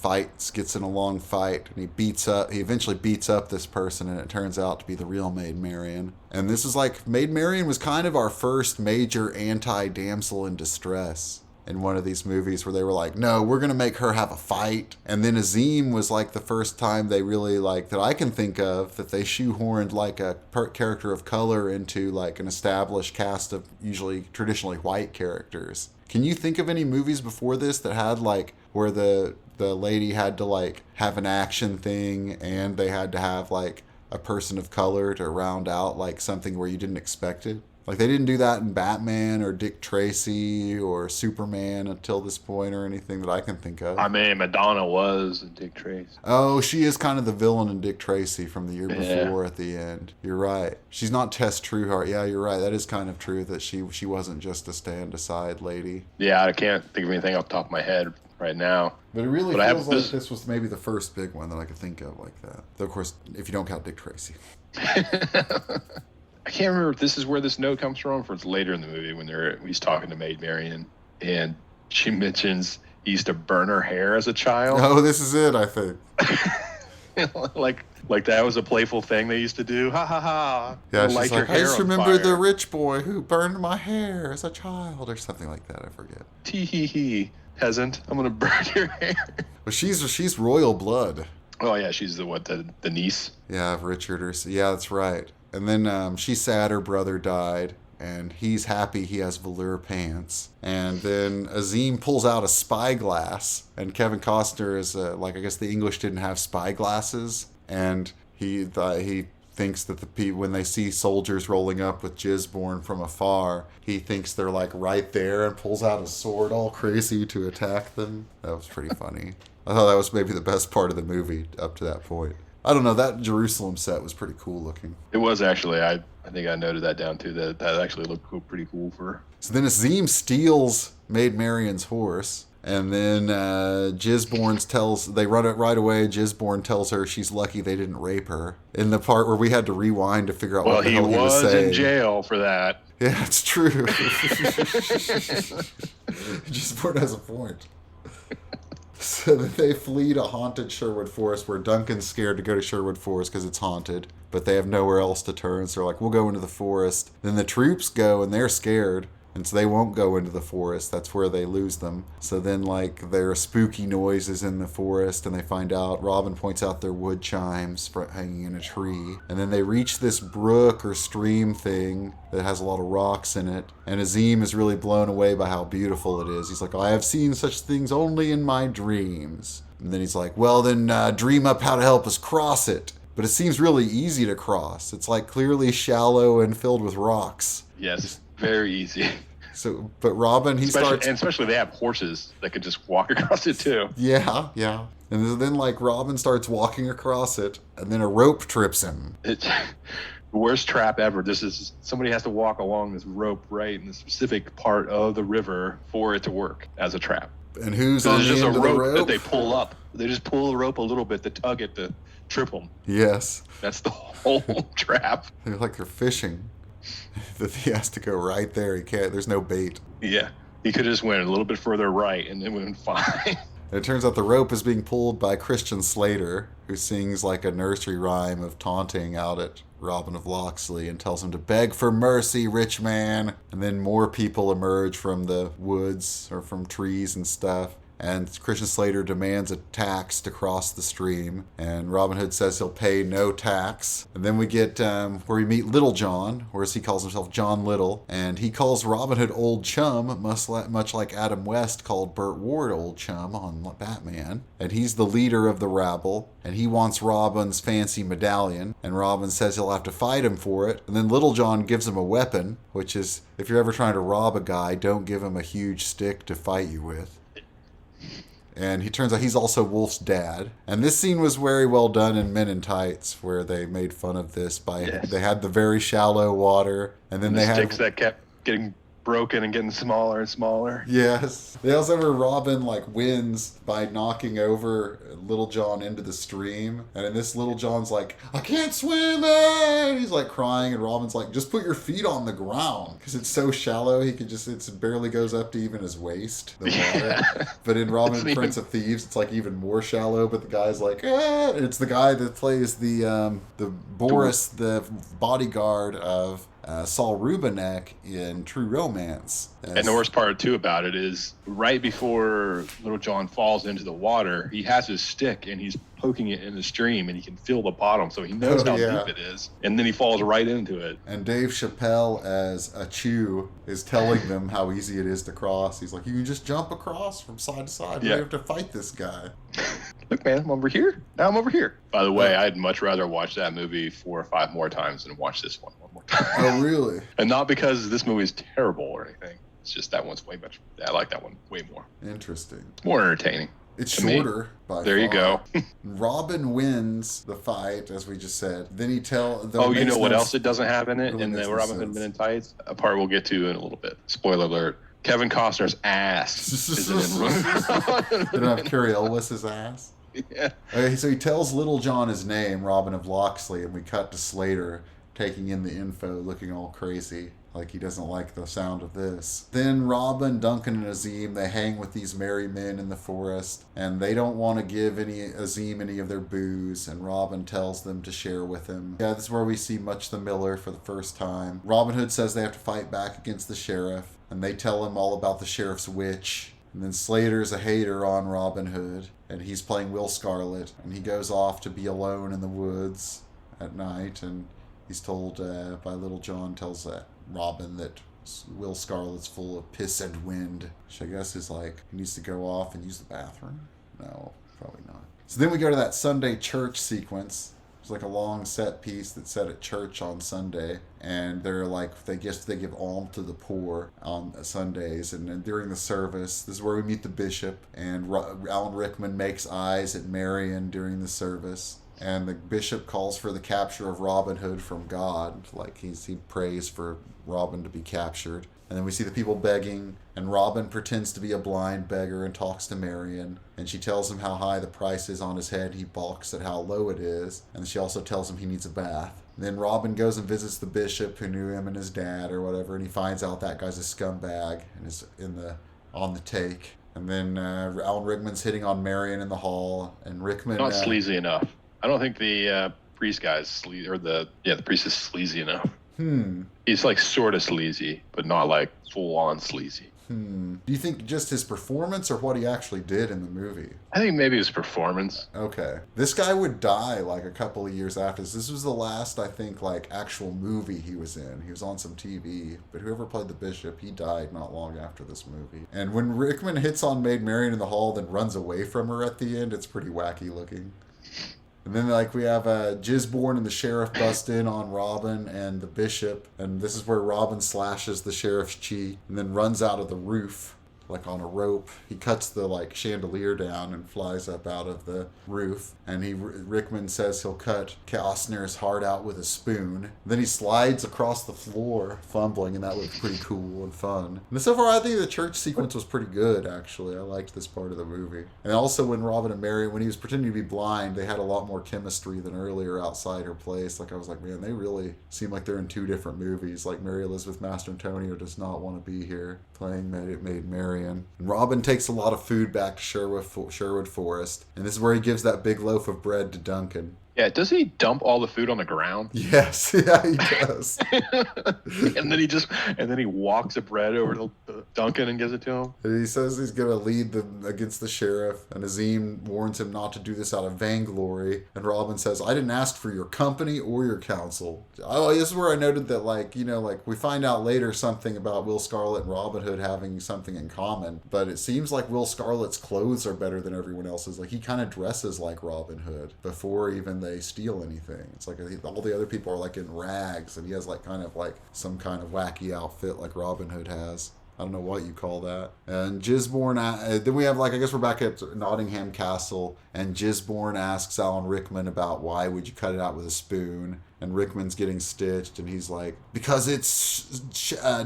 gets in a long fight, and he eventually beats up this person, and it turns out to be the real Maid Marian. And this is like, Maid Marian was kind of our first major anti-damsel in distress in one of these movies where they were like, no, we're going to make her have a fight. And then Azim was like the first time they really, like, that I can think of, that they shoehorned like a character of color into like an established cast of usually traditionally white characters. Can you think of any movies before this that had like, where the lady had to like have an action thing and they had to have like a person of color to round out like something where you didn't expect it? Like, they didn't do that in Batman or Dick Tracy or Superman until this point or anything that I can think of. I mean, Madonna was in Dick Tracy. Oh, she is kind of the villain in Dick Tracy from the year before at the end. You're right. She's not Tess Trueheart. Yeah, you're right. That is kind of true that she wasn't just a stand-aside lady. Yeah, I can't think of anything off the top of my head right now. But it really feels like this was maybe the first big one that I could think of like that. Though, of course, if you don't count Dick Tracy. I can't remember if this is where this note comes from, or it's later in the movie when he's talking to Maid Marian, and she mentions he used to burn her hair as a child. Oh, this is it, I think. like that was a playful thing they used to do. Ha ha ha. Yeah, she's like, I just remember the rich boy who burned my hair as a child, or something like that. I forget. Tee hee hee, peasant. I'm gonna burn your hair. Well, she's royal blood. Oh yeah, she's the niece. Yeah, of Richard. Yeah, that's right. And then she's sad her brother died, and he's happy he has velour pants. And then Azim pulls out a spyglass, and Kevin Costner is I guess the English didn't have spyglasses, and he thinks that when they see soldiers rolling up with Gisborne from afar, he thinks they're like right there, and pulls out his sword all crazy to attack them. That was pretty funny. I thought that was maybe the best part of the movie up to that point. I don't know, that Jerusalem set was pretty cool looking. It was actually. I think I noted that down too. That actually looked pretty cool for. So then Azim steals Maid Marian's horse. And then they run it right away. Gisborne tells her she's lucky they didn't rape her. In the part where we had to rewind to figure out what the hell he was saying. Well, he was in jail for that. Yeah, it's true. Gisborne has a point. So they flee to haunted Sherwood Forest, where Duncan's scared to go to Sherwood Forest because it's haunted. But they have nowhere else to turn, so they're like, we'll go into the forest. Then the troops go, and they're scared. And so they won't go into the forest. That's where they lose them. So then, like, there are spooky noises in the forest, and they find out. Robin points out their wood chimes hanging in a tree. And then they reach this brook or stream thing that has a lot of rocks in it. And Azim is really blown away by how beautiful it is. He's like, I have seen such things only in my dreams. And then he's like, well, then dream up how to help us cross it. But it seems really easy to cross. It's like clearly shallow and filled with rocks. Yes. Very easy. So, but Robin, especially they have horses that could just walk across it too. Yeah. And then like Robin starts walking across it, and then a rope trips him. It's the worst trap ever. Somebody has to walk along this rope right in the specific part of the river for it to work as a trap. And who's on the end of the rope? That they pull up. They just pull the rope a little bit to tug it to trip them. Yes. That's the whole trap. They're like they're fishing. That he has to go right there. He can't. There's no bait. Yeah, he could have just went a little bit further right, and it would have been fine. It turns out the rope is being pulled by Christian Slater, who sings like a nursery rhyme of taunting out at Robin of Locksley and tells him to beg for mercy, rich man. And then more people emerge from the woods or from trees and stuff. And Christian Slater demands a tax to cross the stream. And Robin Hood says he'll pay no tax. And then we get where we meet Little John, or as he calls himself, John Little. And he calls Robin Hood Old Chum, much like Adam West called Burt Ward Old Chum on Batman. And he's the leader of the rabble. And he wants Robin's fancy medallion. And Robin says he'll have to fight him for it. And then Little John gives him a weapon, which is, if you're ever trying to rob a guy, don't give him a huge stick to fight you with. And he turns out he's also Wolf's dad. And this scene was very well done in Men in Tights, where they made fun of this they had the very shallow water, and then they had sticks that kept getting broken and getting smaller and smaller. Yes. They also have Robin wins by knocking over Little John into the stream. And in this, Little John's like, I can't swim, and he's like crying, and Robin's like, just put your feet on the ground. Because it's so shallow, it barely goes up to even his waist, the water. But in Robin Prince of Thieves, it's like even more shallow, but the guy's like, ah! And it's the guy that plays the Boris, the bodyguard of Saul Rubinek in True Romance. And the worst part too about it is right before Little John falls into the water, he has his stick and he's poking it in the stream, and he can feel the bottom, so he knows how deep it is. And then he falls right into it. And Dave Chappelle as a Chew is telling them how easy it is to cross. He's like, you can just jump across from side to side. You have to fight this guy. Look, man, I'm over here. Now I'm over here. By the way, I'd much rather watch that movie 4 or 5 more times than watch this one more time. Oh, really? And not because this movie is terrible or anything. It's just that one's way much. I like that one way more. Interesting. It's more entertaining. It's shorter by far. There you go. Robin wins the fight, as we just said. Then he tells... you know what else it doesn't have in it? In the Robin Hood Men in Tights? A part we'll get to in a little bit. Spoiler alert. Kevin Costner's ass isn't in They don't have Carrie Elwes' ass? Yeah. Okay, so he tells Little John his name, Robin of Locksley, and we cut to Slater taking in the info, looking all crazy. Like he doesn't like the sound of this. Then Robin, Duncan, and Azim, they hang with these merry men in the forest, and they don't want to give Azim any of their booze, and Robin tells them to share with him. Yeah, this is where we see Much the Miller for the first time. Robin Hood says they have to fight back against the sheriff, and they tell him all about the sheriff's witch. And then Slater's a hater on Robin Hood, and he's playing Will Scarlet, and he goes off to be alone in the woods at night, and he's told by Little John tells Robin that Will Scarlet's full of piss and wind, which I guess is like he needs to go off and use the bathroom. No, probably not. So then we go to that Sunday church sequence. It's like a long set piece that's set at church on Sunday, and they're like they give alms to the poor on Sundays, and then during the service, this is where we meet the bishop, and Alan Rickman makes eyes at Marion during the service. And the bishop calls for the capture of Robin Hood from God. Like he prays for Robin to be captured. And then we see the people begging, and Robin pretends to be a blind beggar and talks to Marion. And she tells him how high the price is on his head. He balks at how low it is. And she also tells him he needs a bath. And then Robin goes and visits the bishop who knew him and his dad or whatever. And he finds out that guy's a scumbag and is on the take. And then Alan Rickman's hitting on Marion in the hall. And Rickman... Not sleazy enough. I don't think the priest guy's sleazy, or the priest is sleazy enough. He's like sort of sleazy, but not like full on sleazy. Do you think just his performance or what he actually did in the movie? I think maybe his performance. Okay. This guy would die like a couple of years after this. This was the last, I think, like actual movie he was in. He was on some TV, but whoever played the bishop, he died not long after this movie. And when Rickman hits on Maid Marian in the hall, then runs away from her at the end, it's pretty wacky looking. And then, like, we have Gisborne and the sheriff bust in on Robin and the bishop. And this is where Robin slashes the sheriff's cheek and then runs out of the roof, like, on a rope. He cuts the, like, chandelier down and flies up out of the roof. And Rickman says he'll cut Costner's heart out with a spoon. Then he slides across the floor, fumbling, and that looks pretty cool and fun. And so far, I think the church sequence was pretty good, actually. I liked this part of the movie. And also when Robin and Marion, when he was pretending to be blind, they had a lot more chemistry than earlier outside her place. Like, I was like, man, they really seem like they're in two different movies. Like, Mary Elizabeth Mastrantonio does not want to be here, playing Maid Marian. And Robin takes a lot of food back to Sherwood Forest. And this is where he gives that big loaf of bread to Duncan. Yeah, doesn't he dump all the food on the ground? Yes, yeah, he does. and then he walks the bread over to Duncan and gives it to him. And he says he's going to lead them against the sheriff, and Azim warns him not to do this out of vainglory. And Robin says, I didn't ask for your company or your counsel. Oh, this is where I noted that, like, you know, like, we find out later something about Will Scarlet and Robin Hood having something in common, but it seems like Will Scarlet's clothes are better than everyone else's. Like, he kind of dresses like Robin Hood before even they steal anything. It's like all the other people are like in rags, and he has like kind of like some kind of wacky outfit like Robin Hood has. I don't know what you call that. And Gisborne, then we have, like, I guess we're back at Nottingham Castle, and Gisborne asks Alan Rickman about why would you cut it out with a spoon. And Rickman's getting stitched, and he's like, because it's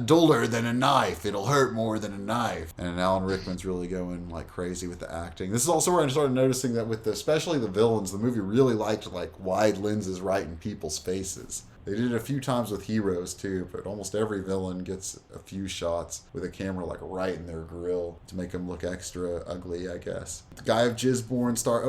duller than a knife. It'll hurt more than a knife. And Alan Rickman's really going, like, crazy with the acting. This is also where I started noticing that with especially the villains, the movie really liked, like, wide lenses right in people's faces. They did it a few times with heroes, too, but almost every villain gets a few shots with a camera, like, right in their grill to make them look extra ugly, I guess. He has Guy of Gisborne start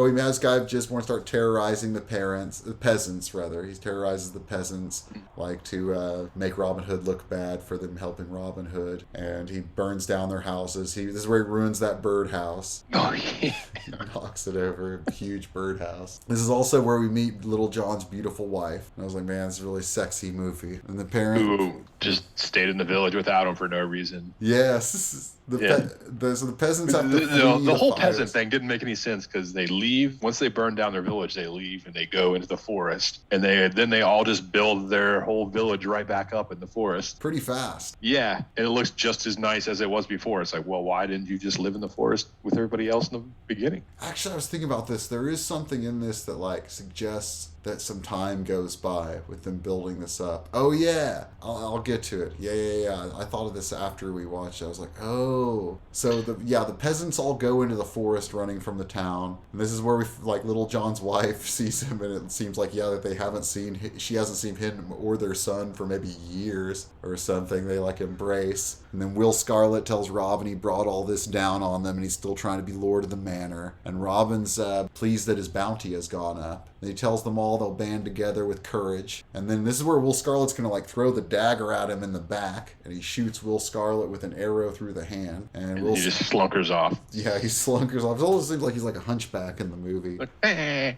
terrorizing the peasants. He terrorizes the peasants, like, to make Robin Hood look bad for them helping Robin Hood. And he burns down their houses. This is where he ruins that birdhouse. Oh, yeah. He knocks it over, a huge birdhouse. This is also where we meet Little John's beautiful wife. And I was like, man, this is a really sexy movie. And the parents... Who just stayed in the village without him for no reason. Yes. So the peasants have to flee the whole fires. peasant thing didn't make any sense, because they leave. Once they burn down their village, they leave and they go into the forest. And then they all just build their whole village right back up in the forest. Pretty fast. Yeah, and it looks just as nice as it was before. It's like, well, why didn't you just live in the forest with everybody else in the beginning? Actually, I was thinking about this. There is something in this that, like, suggests that some time goes by with them building this up. Oh, yeah. I'll get to it. Yeah. I thought of this after we watched it. I was like, oh. So, the peasants all go into the forest running from the town. And this is where Little John's wife sees him, and it seems like, that she hasn't seen him or their son for maybe years or something. They, like, embrace. And then Will Scarlet tells Robin he brought all this down on them, and he's still trying to be lord of the manor. And Robin's pleased that his bounty has gone up. And he tells them all they'll band together with courage. And then this is where Will Scarlet's going to, like, throw the dagger at him in the back. And he shoots Will Scarlet with an arrow through the hand. And he just slunkers off. Yeah, he slunkers off. It almost seems like he's like a hunchback in the movie. Yeah.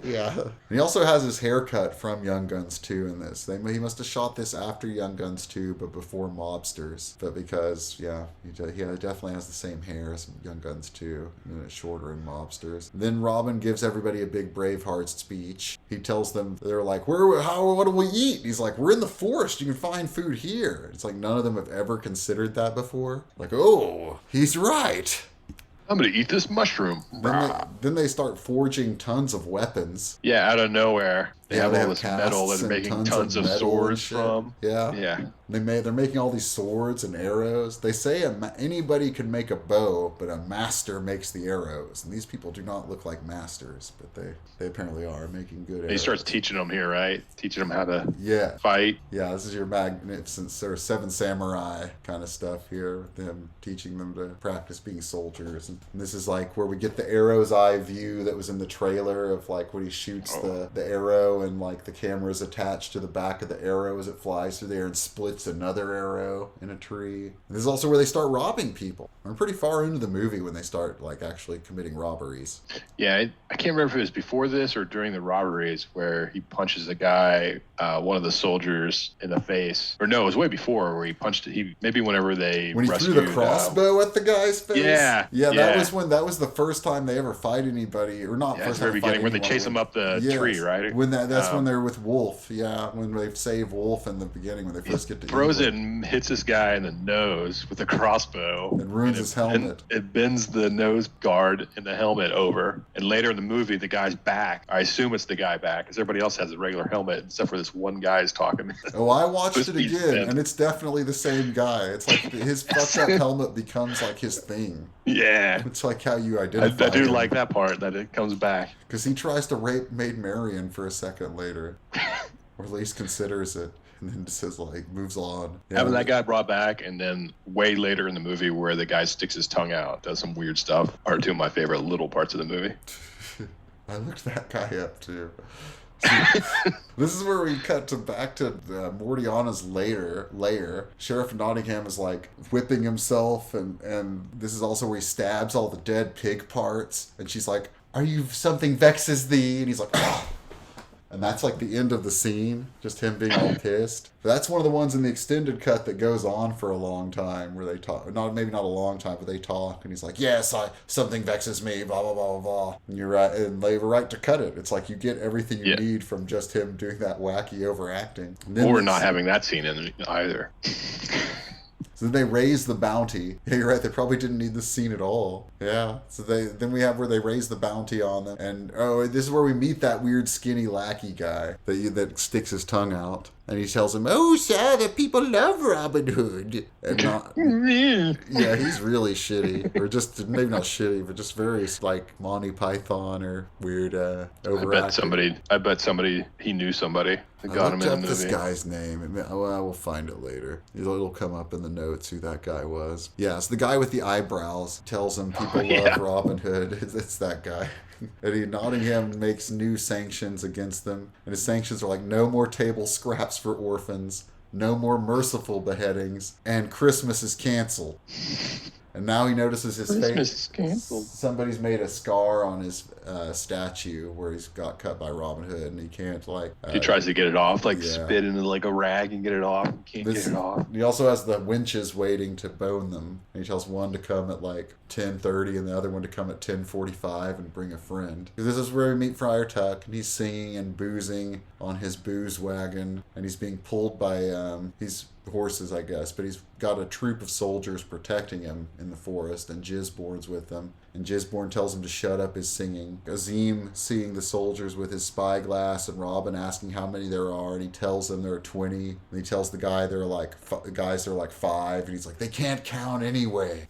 And he also has his hair cut from Young Guns 2 in this. He must have shot this after Young Guns 2, but before Mobsters. But because, he definitely has the same hair as Young Guns 2. And it's shorter in Mobsters. Then Robin gives everybody a big Braveheart speech. He tells them, they're like, what do we eat? He's like, we're in the forest. You can find food here. It's like none of them have ever considered that before. Like, oh, he's right. I'm gonna eat this mushroom. Then they start forging tons of weapons. Yeah, out of nowhere. They have all have this metal that casts they're and making tons tons of of metal swords and shit. from. Yeah. Yeah. They're making all these swords and arrows. They say anybody can make a bow, but a master makes the arrows. And these people do not look like masters, but they apparently are making good arrows. He starts teaching them here, right? Teaching them how to fight. Yeah, this is your magnificent Seven Samurai kind of stuff here, with them teaching them to practice being soldiers. And this is like where we get the arrow's eye view that was in the trailer of like when he shoots the arrow and like the camera's attached to the back of the arrow as it flies through there and splits another arrow in a tree. And this is also where they start robbing people. We're pretty far into the movie when they start like actually committing robberies. Yeah, I can't remember if it was before this or during the robberies where he punches a guy, one of the soldiers, in the face. Or no, it was way before where he punched it. Maybe whenever they when he rescued, threw the crossbow at the guy's face. Yeah, that was the first time they ever fight anybody, or not. Yeah, first very time beginning when they anyone. chase him up the tree, right? When that's when they're with Wolf. Yeah, when they save Wolf in the beginning when they first get to throws England. it and hits this guy in the nose with a crossbow. It ruins his helmet. It bends the nose guard in the helmet over. And later in the movie, the guy's back. I assume it's the guy back because everybody else has a regular helmet except for this one guy is talking. Oh, I watched it again, and it's definitely the same guy. It's like his fucked up helmet becomes like his thing. Yeah. It's like how you identify I do him. like that part, that it comes back. Because he tries to rape Maid Marian for a second later. Or at least considers it. And then just says, like, moves on. Yeah, Having that guy brought back, and then way later in the movie where the guy sticks his tongue out, does some weird stuff, are two of my favorite little parts of the movie. I looked that guy up, too. This is where we cut back to Mortiana's lair. Sheriff Nottingham is like whipping himself, and this is also where he stabs all the dead pig parts. And she's like, "Are you something vexes thee?" And he's like, "Oh." And that's like the end of the scene, just him being all pissed. But that's one of the ones in the extended cut that goes on for a long time, where they talk, maybe not a long time, but they talk, and he's like, "Yes, something vexes me, blah, blah, blah, blah." And you're right, and they have a right to cut it. It's like you get everything you need from just him doing that wacky overacting. Or not having that scene in it either. So then they raise the bounty. Yeah, you're right. They probably didn't need this scene at all. Yeah. So then we have where they raise the bounty on them. And, this is where we meet that weird skinny lackey guy that sticks his tongue out. And he tells him, "Oh, sir, the people love Robin Hood." And not... yeah, he's really shitty. Or just, maybe not shitty, but just very, like, Monty Python or weird overacting. I bet somebody, he knew somebody that got him in the movie. This guy's name. Well, I will find it later. It'll come up in the notes who that guy was. Yeah, it's the guy with the eyebrows. Tells him people love Robin Hood. It's that guy. And Nottingham makes new sanctions against them. And his sanctions are like no more table scraps for orphans, no more merciful beheadings, and Christmas is canceled. And now he notices his face. Somebody's made a scar on his statue where he's got cut by Robin Hood, and he can't he tries to get it off, spit into like a rag and get it off. Can't get it off. He also has the winches waiting to bone them. And he tells one to come at like 10:30 and the other one to come at 10:45 and bring a friend. This is where we meet Friar Tuck, and he's singing and boozing on his booze wagon, and he's being pulled by he's horses, I guess, but he's got a troop of soldiers protecting him in the forest, and Gisborne's with them. And Gisborne tells him to shut up his singing. Azim seeing the soldiers with his spyglass, and Robin asking how many there are, and he tells them there are 20. And he tells the guy there are like 5, and he's like, "They can't count anyway."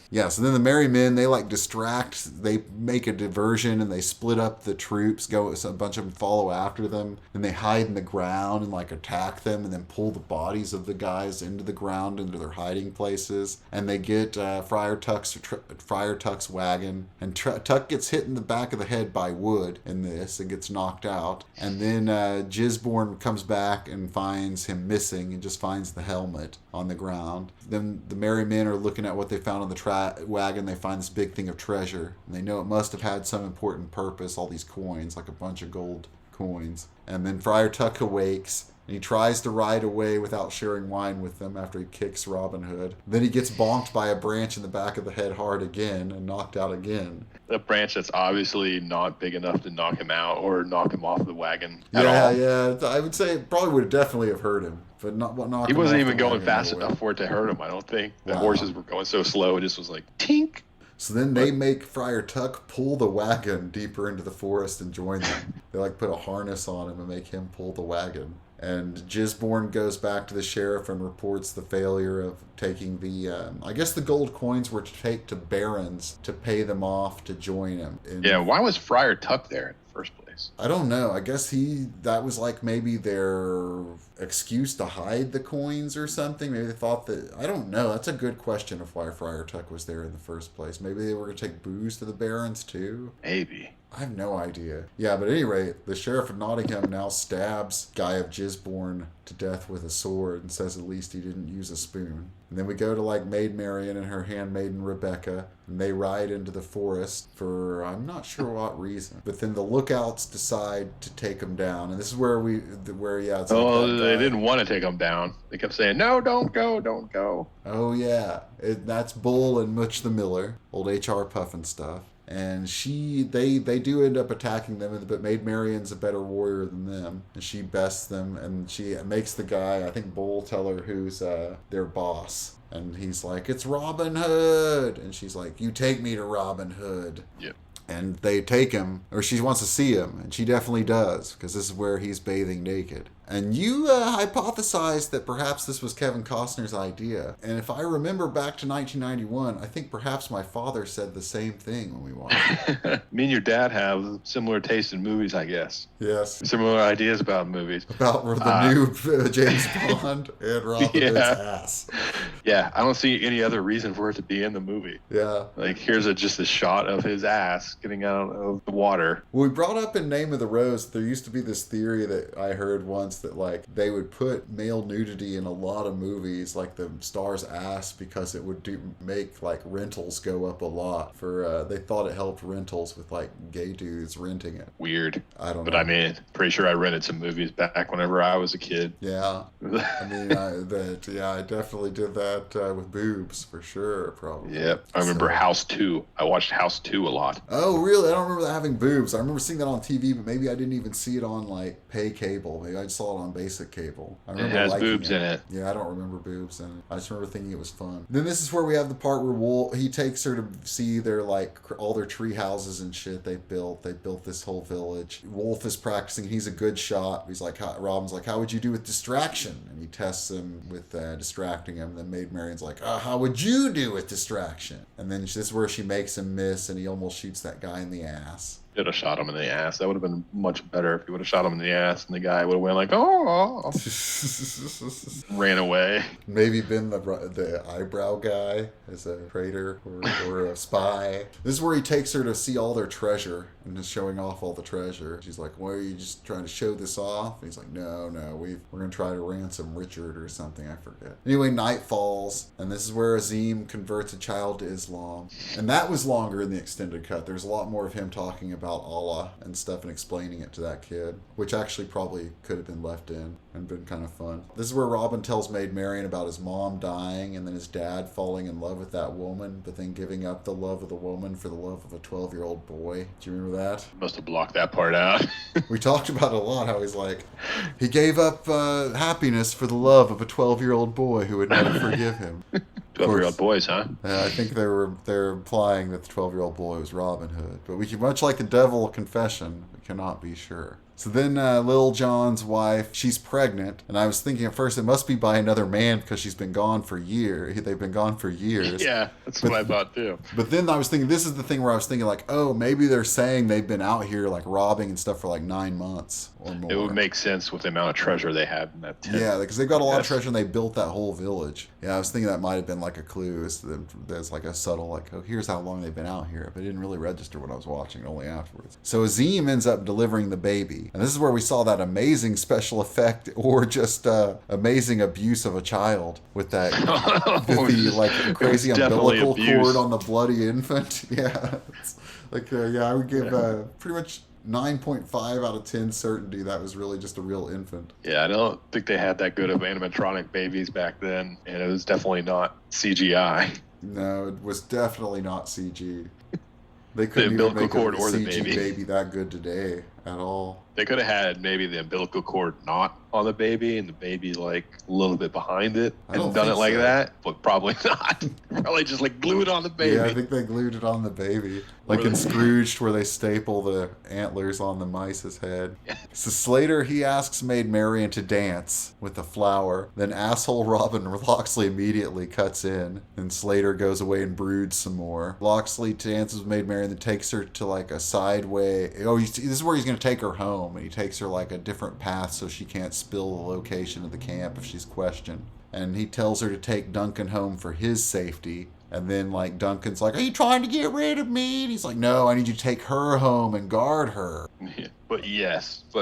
Yeah, so then the merry men, they like distract, they make a diversion, and they split up the troops, a bunch of them follow after them, and they hide in the ground and like attack them, and then pull the bodies of the guys into the ground, into their hiding places. And they get Friar Tuck's wagon, and Tuck gets hit in the back of the head by wood in this and gets knocked out. And then Gisborne comes back and finds him missing, and just finds the helmet on the ground. Then the merry men are looking at what they found on the wagon. They find this big thing of treasure, and they know it must have had some important purpose, all these coins, like a bunch of gold coins. And then Friar Tuck awakes, and he tries to ride away without sharing wine with them after he kicks Robin Hood. Then he gets bonked by a branch in the back of the head hard again and knocked out again. A branch that's obviously not big enough to knock him out or knock him off the wagon at all. Yeah. I would say it probably would definitely have hurt him. But not knock he him wasn't off even the going wagon fast anyway. enough for it to hurt him, I don't think. The horses were going so slow, it just was like, tink. So then they make Friar Tuck pull the wagon deeper into the forest and join them. They like put a harness on him and make him pull the wagon. And Gisborne goes back to the sheriff and reports the failure of taking the, I guess the gold coins were to take to barons to pay them off to join him. Yeah, why was Friar Tuck there in the first place? I don't know. I guess that was like maybe their excuse to hide the coins or something. Maybe they thought that, I don't know. That's a good question of why Friar Tuck was there in the first place. Maybe they were going to take booze to the barons too? Maybe. I have no idea. Yeah, but at any rate, the sheriff of Nottingham now stabs Guy of Gisborne to death with a sword and says at least he didn't use a spoon. And then we go to like Maid Marian and her handmaiden Rebecca, and they ride into the forest for I'm not sure what reason. But then the lookouts decide to take them down, and this is where it's like they didn't want to take them down. They kept saying, "No, don't go, don't go." Oh yeah, that's Bull and Mutch the Miller, old H.R. Puffin stuff. And they do end up attacking them, but Maid Marian's a better warrior than them, and she bests them, and she makes the guy, I think Bull, tell her who's their boss, and he's like, "It's Robin Hood," and she's like, "You take me to Robin Hood." Yep. And they take him, or she wants to see him, and she definitely does, because this is where he's bathing naked. And you hypothesized that perhaps this was Kevin Costner's idea. And if I remember back to 1991, I think perhaps my father said the same thing when we watched it. Me and your dad have similar taste in movies, I guess. Yes. Similar ideas about movies. About the new James Bond and Robin Hood's ass. Yeah, I don't see any other reason for it to be in the movie. Yeah. Like, here's just a shot of his ass getting out of the water. Well, we brought up in Name of the Rose, there used to be this theory that I heard once that like they would put male nudity in a lot of movies, like the star's ass, because it would make like rentals go up a lot. For they thought it helped rentals with like gay dudes renting it. Weird. I don't know. But I mean, pretty sure I rented some movies back whenever I was a kid. Yeah. I mean, I definitely did that with boobs for sure, probably. Yep. I remember House 2. I watched House 2 a lot. Oh, really? I don't remember having boobs. I remember seeing that on TV, but maybe I didn't even see it on like pay cable. Maybe I just saw it on basic cable. I remember it has boobs in it. Yeah, I don't remember boobs in it. I just remember thinking it was fun. Then this is where we have the part where he takes her to see their like all their tree houses and shit they built. They built this whole village. Wolf is practicing. He's a good shot. He's like, Robin's like, "How would you do with distraction?" And he tests him with distracting him. Then Maid Marian's like, "How would you do with distraction?" And then this is where she makes him miss, and he almost shoots that guy in the ass. Should have shot him in the ass. That would have been much better if he would have shot him in the ass, and the guy would have went like, "Oh," ran away. Maybe been the eyebrow guy as a traitor or a spy. This is where he takes her to see all their treasure and is showing off all the treasure. She's like, "Why are you just trying to show this off?" And he's like, No, we're gonna try to ransom Richard or something. I forget. Anyway, night falls, and this is where Azim converts a child to Islam, and that was longer in the extended cut. There's a lot more of him talking about Allah and stuff and explaining it to that kid, which actually probably could have been left in and been kind of fun. This is where Robin tells Maid Marian about his mom dying and then his dad falling in love with that woman, but then giving up the love of the woman for the love of a 12-year-old boy. Do you remember that? Must have blocked that part out. We talked about it a lot, how he's like, he gave up happiness for the love of a 12-year-old boy who would never forgive him. 12-year-old boys, huh? I think they're implying that the 12-year-old boy was Robin Hood, but we can, much like the devil confession, we cannot be sure. So then Lil John's wife, she's pregnant, and I was thinking at first it must be by another man because she's been gone for years. They've been gone for years. Yeah, that's what I thought too. But then I was thinking, this is the thing where I was thinking like, oh, maybe they're saying they've been out here like robbing and stuff for like 9 months or more. It would make sense with the amount of treasure they had in that tent. Yeah, because they've got a lot of treasure and they built that whole village. Yeah, I was thinking that might have been like a clue. There's like a subtle like, oh, here's how long they've been out here. But it didn't really register when I was watching, only afterwards. So Azim ends up delivering the baby. And this is where we saw that amazing special effect or just amazing abuse of a child with that like crazy umbilical cord on the bloody infant. Yeah, it's like I would give pretty much 9.5 out of 10 certainty that was really just a real infant. Yeah, I don't think they had that good of animatronic babies back then, and it was definitely not CGI. No, it was definitely not CG. They couldn't even make a CG baby that good today. at all. They could have had maybe the umbilical cord not on the baby and the baby like a little bit behind it I don't and done it think like so. that, but probably not. Probably just like glue it on the baby. Yeah, I think they glued it on the baby. Like in Scrooged, where they staple the antlers on the mice's head. So Slater, he asks Maid Marian to dance with the flower. Then asshole Robin Loxley immediately cuts in. And Slater goes away and broods some more. Loxley dances with Maid Marian, then takes her to like a sideway. Oh, this is where he's going to take her home. And he takes her like a different path so she can't spill the location of the camp if she's questioned. And he tells her to take Duncan home for his safety. And then, like, Duncan's like, are you trying to get rid of me? And he's like, no, I need you to take her home and guard her. Yeah, but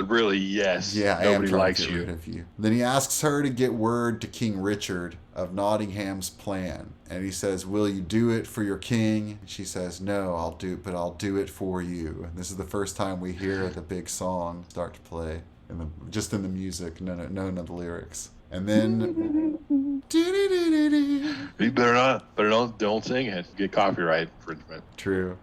really, yes. Yeah, I am Nobody trying likes to get you. rid of you. Then he asks her to get word to King Richard of Nottingham's plan. And he says, will you do it for your king? And she says, no, I'll do it for you. And this is the first time we hear the big song start to play. Just in the music, none of the lyrics. And then... You better don't sing it. Get copyright infringement. True.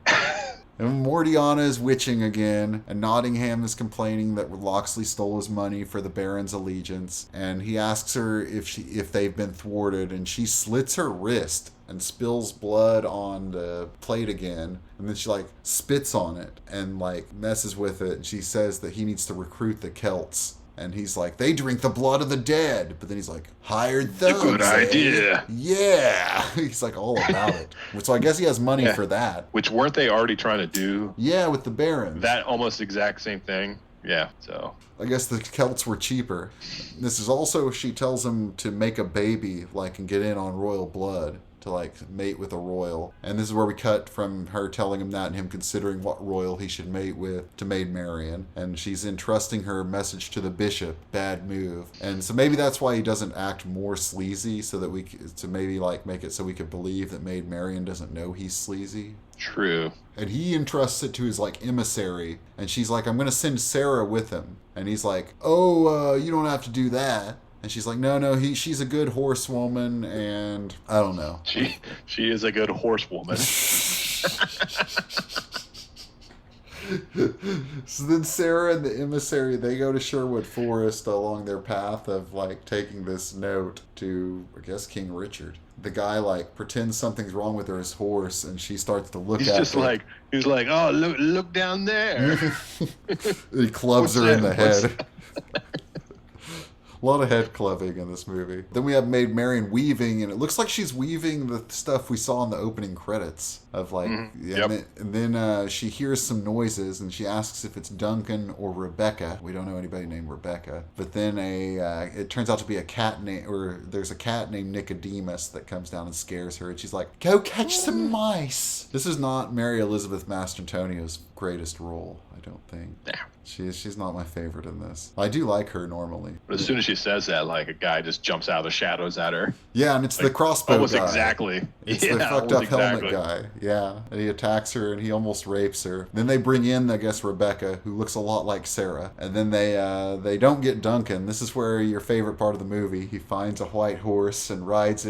And Mortiana is witching again, and Nottingham is complaining that Loxley stole his money for the Baron's allegiance, and he asks her if they've been thwarted, and she slits her wrist and spills blood on the plate again, and then she like spits on it and like messes with it, and she says that he needs to recruit the Celts. And he's like, they drink the blood of the dead. But then he's like, hired those. It's a good idea. Yeah. He's like all about it. So I guess he has money for that. Which weren't they already trying to do? Yeah, with the Barons. That almost exact same thing. Yeah, so. I guess the Celts were cheaper. This is also, she tells him to make a baby, like, and get in on royal blood. To like mate with a royal. And this is where we cut from her telling him that and him considering what royal he should mate with to Maid Marian. And she's entrusting her message to the bishop. Bad move. And so maybe that's why he doesn't act more sleazy, so that to maybe like make it so we could believe that Maid Marian doesn't know he's sleazy. True. And he entrusts it to his like emissary, and she's like, I'm gonna send Sarah with him. And he's like, you don't have to do that. And she's like, no, she's a good horsewoman, and I don't know. She is a good horsewoman. So then Sarah and the emissary, they go to Sherwood Forest along their path of like taking this note to, I guess, King Richard. The guy like pretends something's wrong with his horse, and she starts to look at it. He's like, oh, look down there. He clubs her in the head. A lot of head clubbing in this movie. Then we have Maid Marian weaving, and it looks like she's weaving the stuff we saw in the opening credits of like. And then she hears some noises, and she asks if it's Duncan or Rebecca. We don't know anybody named Rebecca. But then it turns out to be there's a cat named Nicodemus that comes down and scares her, and she's like, "Go catch some mice." This is not Mary Elizabeth Mastrantonio's greatest role, I don't think. Yeah. She's not my favorite in this. I do like her normally. But as soon as she says that, like a guy just jumps out of the shadows at her. Yeah, and it's the crossbow almost guy. Exactly. It's the fucked up helmet guy. Yeah, and he attacks her and he almost rapes her. Then they bring in, I guess, Rebecca, who looks a lot like Sarah. And then they don't get Duncan. This is where your favorite part of the movie. He finds a white horse and rides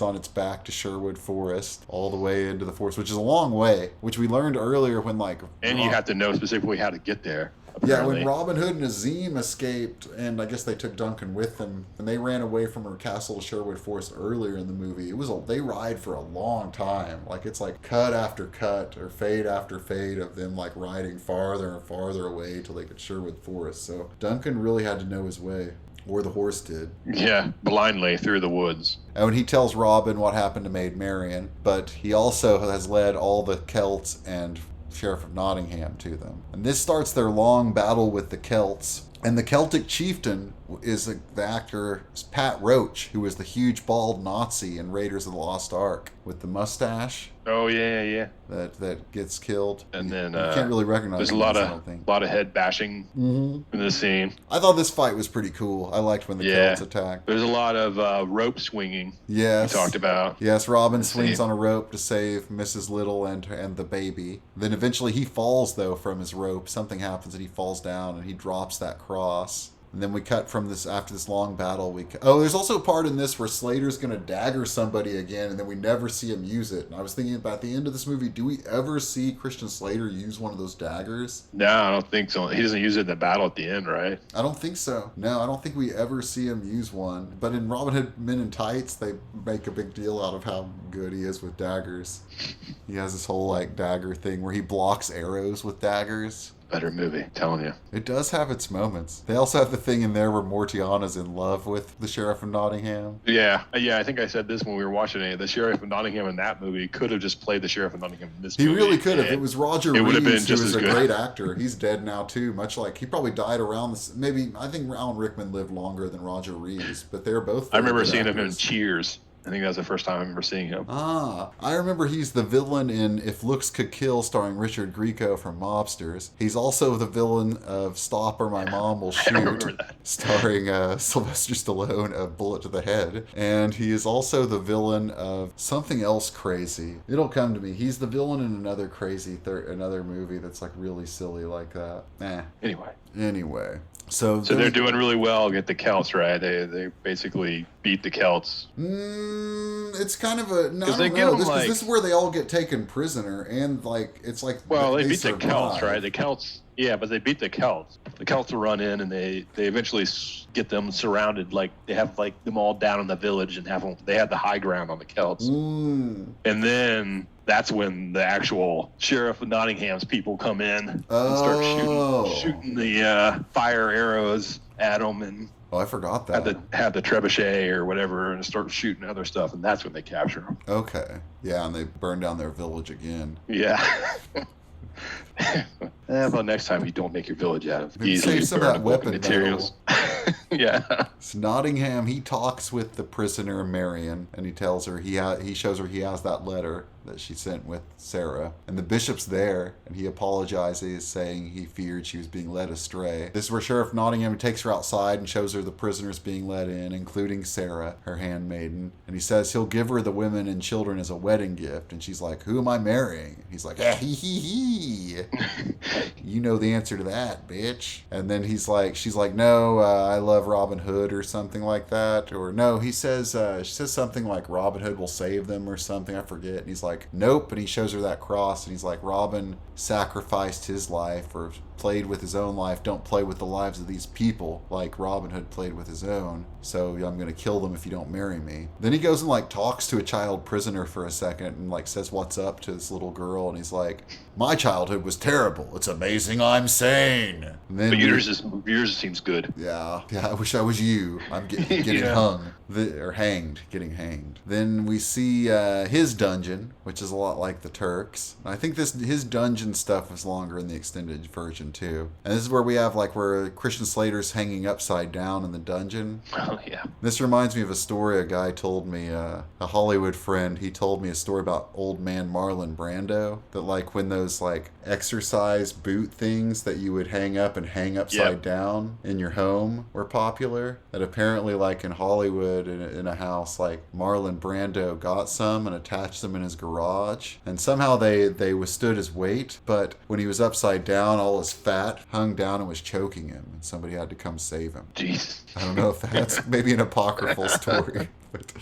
on its back to Sherwood Forest, all the way into the forest, which is a long way, which we learned earlier when like. And you have to know specifically how to get there. Yeah, when Robin Hood and Azim escaped, and I guess they took Duncan with them, and they ran away from her castle to Sherwood Forest earlier in the movie. They ride for a long time. Like, it's like cut after cut, or fade after fade of them, like, riding farther and farther away till they get Sherwood Forest. So Duncan really had to know his way. Or the horse did. Yeah, blindly through the woods. And he tells Robin what happened to Maid Marian, but he also has led all the Celts and Sheriff of Nottingham to them. And this starts their long battle with the Celts. And the Celtic chieftain is the actor Pat Roach, who was the huge bald Nazi in Raiders of the Lost Ark with the mustache. Oh yeah. That gets killed. And then you can't really recognize. There's a lot of head bashing in the scene. I thought this fight was pretty cool. I liked when the Celts attacked. There's a lot of rope swinging. Yes, we talked about. Yes, Robin swings on a rope to save Mrs. Little and the baby. Then eventually he falls though from his rope. Something happens and he falls down and he drops that cross. And then we cut from this, after this long battle, there's also a part in this where Slater's going to dagger somebody again, and then we never see him use it. And I was thinking about the end of this movie, do we ever see Christian Slater use one of those daggers? No, I don't think so. He doesn't use it in the battle at the end, right? I don't think so. No, I don't think we ever see him use one. But in Robin Hood Men in Tights, they make a big deal out of how good he is with daggers. He has this whole, like, dagger thing where he blocks arrows with daggers. Better movie, telling you. It does have its moments. They also have the thing in there where Mortiana's in love with the Sheriff of Nottingham. Yeah, I think I said this when we were watching it. The Sheriff of Nottingham in that movie could have just played the Sheriff of Nottingham in this movie. He really could have. It was Roger Reeves, who been just was as a good. great actor. He's dead now, too. Much like, he probably died around this. Maybe, I think Alan Rickman lived longer than Roger Reeves, but they're both I remember seeing actors. him in Cheers. I think that was the first time I remember seeing him. I remember he's the villain in If Looks Could Kill, starring Richard Grieco from Mobsters. He's also the villain of Stop or My Mom Will Shoot, remember that. starring Sylvester Stallone of Bullet to the Head. And he is also the villain of something else crazy. It'll come to me. He's the villain in another crazy, another movie that's like really silly like that. Anyway. So they're doing really well against the Celts, right? They basically beat the Celts. It's kind of a... No, I they don't give know. them, This is where they all get taken prisoner, and like it's like... Well, they beat the survive. Celts, right? The Celts... Yeah, but they beat the Celts. The Celts will run in, and they eventually get them surrounded. Like, they have like them all down in the village and have them... They have the high ground on the Celts. And then... That's when the actual Sheriff of Nottingham's people come in and start shooting the fire arrows at them, and I forgot that. Have the trebuchet or whatever, and start shooting other stuff, and that's when they capture them. Okay, yeah, and they burn down their village again. Yeah. Well, next time you don't make your village out of Maybe easily save some of that burnable weapon materials. Yeah. So Nottingham, he talks with the prisoner Marion, and he tells her he shows her he has that letter that she sent with Sarah, and the bishop's there, and he apologizes, saying he feared she was being led astray. This is where Sheriff Nottingham takes her outside and shows her the prisoners being led in, including Sarah, her handmaiden, and he says he'll give her the women and children as a wedding gift, and she's like, "Who am I marrying?" And he's like, "Ah, hee hee hee." You know the answer to that, bitch. And then she's like, "No, I love Robin Hood," or something like that. Or no, she says something like Robin Hood will save them or something. I forget. And he's like, "Nope." And he shows her that cross, and he's like, "Robin sacrificed his life or played with his own life. Don't play with the lives of these people like Robin Hood played with his own. So I'm going to kill them if you don't marry me." Then he goes and like talks to a child prisoner for a second and like says what's up to this little girl, and he's like, "My childhood was terrible. It's amazing I'm sane." And then But yours seems good. Yeah, I wish I was you. I'm getting hung. Getting hanged. Then we see his dungeon, which is a lot like the Turks. And I think his dungeon stuff is longer in the extended version too. And this is where we have where Christian Slater's hanging upside down in the dungeon. Oh yeah. This reminds me of a story a guy told me, a Hollywood friend. He told me a story about old man Marlon Brando, that when those exercise boot things that you would hang up and hang upside down in your home were popular, that apparently in Hollywood in a house, Marlon Brando got some and attached them in his garage, and somehow they withstood his weight, but when he was upside down, all his fat hung down and was choking him, and somebody had to come save him. Jeez. I don't know if that's maybe an apocryphal story, but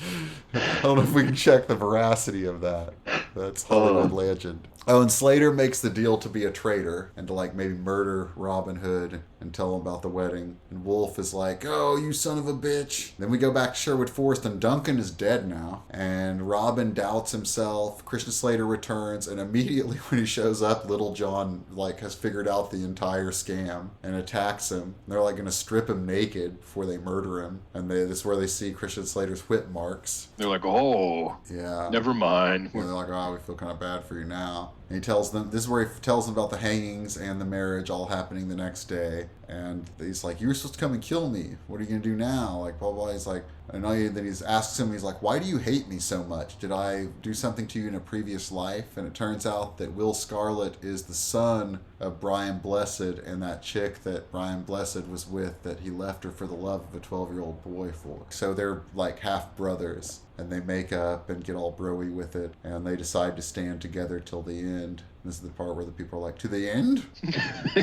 I don't know if we can check the veracity of that. That's Hollywood legend. Oh, and Slater makes the deal to be a traitor and to maybe murder Robin Hood and tell him about the wedding. And Wolf is like, "Oh, you son of a bitch." Then we go back to Sherwood Forest, and Duncan is dead now. And Robin doubts himself. Christian Slater returns, and immediately when he shows up, Little John has figured out the entire scam and attacks him. And they're going to strip him naked before they murder him. And this is where they see Christian Slater's whip marks. They're like, "Oh, yeah, never mind." Yeah, they're like, "Oh, we feel kind of bad for you now." And he tells them, this is where he tells them about the hangings and the marriage all happening the next day. And he's like, "You were supposed to come and kill me. What are you going to do now?" Blah, blah. He's like, and then he asks him, he's like, "Why do you hate me so much? Did I do something to you in a previous life?" And it turns out that Will Scarlet is the son of Brian Blessed, and that chick that Brian Blessed was with, that he left her for the love of a 12-year-old boy for. So they're half brothers, and they make up and get all broy with it, and they decide to stand together till the end. This is the part where the people are like, "To the end?"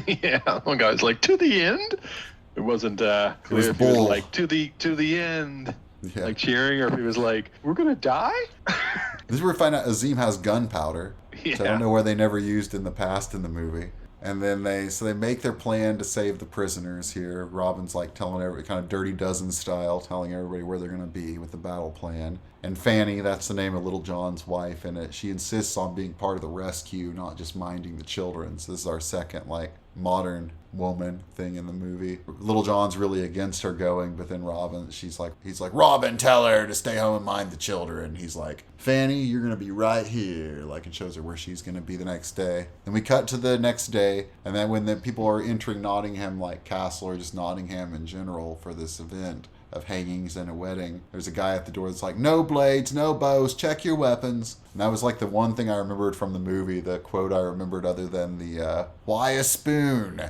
Yeah, one guy's like, "To the end?" It wasn't was clear if he Bull. was like to the end, Yeah. like cheering, or if he was like, "We're gonna die." This is where we find out Azim has gunpowder, which I Yeah. don't know where they never used in the past in the movie. And then they make their plan to save the prisoners here. Robin's like telling everybody, kind of Dirty Dozen style, telling everybody where they're going to be with the battle plan. And Fanny, that's the name of Little John's wife in it, she insists on being part of the rescue, not just minding the children. So this is our second like modern woman thing in the movie. Little John's really against her going, but then he's like, Robin, tell her to stay home and mind the children. He's like, Fanny, you're gonna be right here, like, and shows her where she's gonna be the next day. Then we cut to the next day, and then when the people are entering Nottingham, like Castle or just Nottingham in general for this event of hangings and a wedding, there's a guy at the door that's like, no blades, no bows, check your weapons. And that was like the one thing I remembered from the movie, the quote I remembered, other than the why a spoon.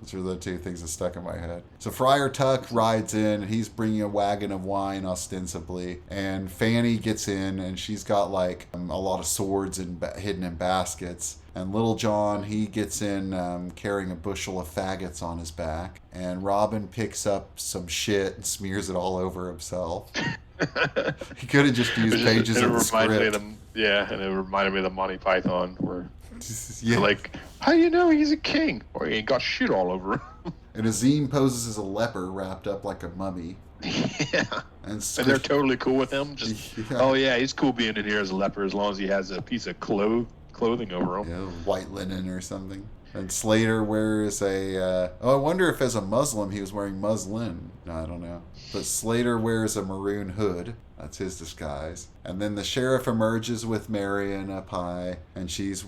Those are the two things that stuck in my head. So Friar Tuck rides in, and he's bringing a wagon of wine ostensibly, and Fanny gets in, and she's got like a lot of swords hidden in baskets. And Little John, he gets in carrying a bushel of faggots on his back, and Robin picks up some shit and smears it all over himself. He could have just used pages of the script. And it reminded me of the Monty Python where Yeah. like, how do you know he's a king? Or he ain't got shit all over him. And Azim poses as a leper wrapped up like a mummy. Yeah. And they're totally cool with him. Just, Yeah. oh yeah, he's cool being in here as a leper as long as he has a piece of clothing over him. Yeah, white linen or something. And Slater wears I wonder if as a Muslim he was wearing muslin. No, I don't know. But Slater wears a maroon hood. That's his disguise. And then the sheriff emerges with Marion up high, and she's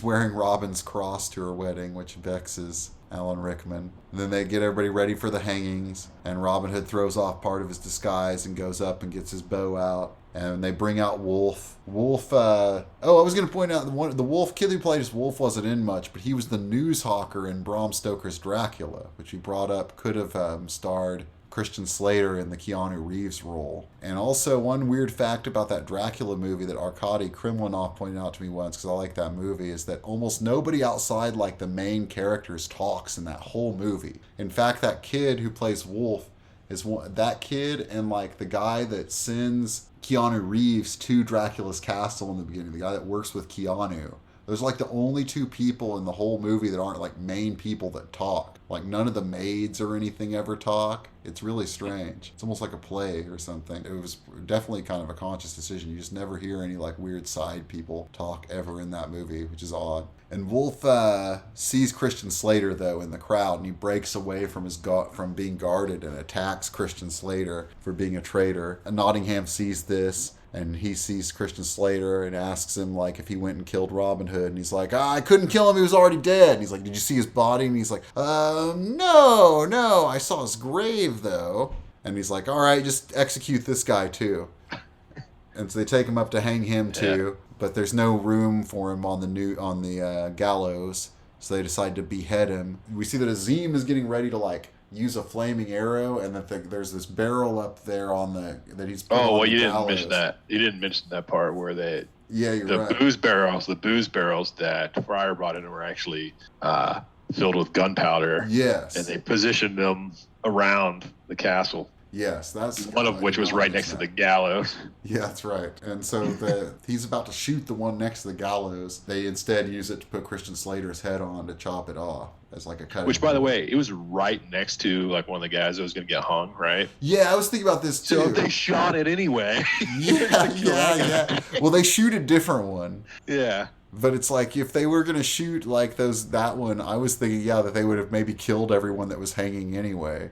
wearing Robin's cross to her wedding, which vexes Alan Rickman. And then they get everybody ready for the hangings, and Robin Hood throws off part of his disguise and goes up and gets his bow out. And they bring out Wolf. I was going to point out the Wolf kid who played as Wolf wasn't in much, but he was the news hawker in Bram Stoker's Dracula, which we brought up could have starred Christian Slater in the Keanu Reeves role. And also one weird fact about that Dracula movie that Arkady Krimlinov pointed out to me once, because I like that movie, is that almost nobody outside like the main characters talks in that whole movie. In fact, that kid who plays Wolf is that kid and like the guy that sends Keanu Reeves to Dracula's castle in the beginning, the guy that works with Keanu. Those are like the only two people in the whole movie that aren't like main people that talk. Like none of the maids or anything ever talk. It's really strange. It's almost like a play or something. It was definitely kind of a conscious decision. You just never hear any like weird side people talk ever in that movie, which is odd. And Wolf sees Christian Slater though in the crowd, and he breaks away from from being guarded and attacks Christian Slater for being a traitor. And Nottingham sees this, and he sees Christian Slater and asks him like if he went and killed Robin Hood, and he's like, I couldn't kill him, he was already dead. And he's like, did you see his body? And he's like, no, I saw his grave though. And he's like, all right, just execute this guy too. And so they take him up to hang him too, but there's no room for him on the gallows, so they decide to behead him. We see that Azim is getting ready to like use a flaming arrow, and that there's this barrel up there that he's put on the you gallows. didn't mention that. You didn't mention that part where the right. booze barrels that Friar brought in were actually filled with gunpowder. Yes. And they positioned them around the castle. Yes, that's one of which was right next to the gallows. Yeah, that's right. And so he's about to shoot the one next to the gallows. They instead use it to put Christian Slater's head on to chop it off as like a cut. Which, by the way, it was right next to like one of the guys that was going to get hung, right? Yeah, I was thinking about this too. So they shot it anyway. Yeah. Well, they shoot a different one. Yeah. But it's like if they were going to shoot like that one, I was thinking, that they would have maybe killed everyone that was hanging anyway.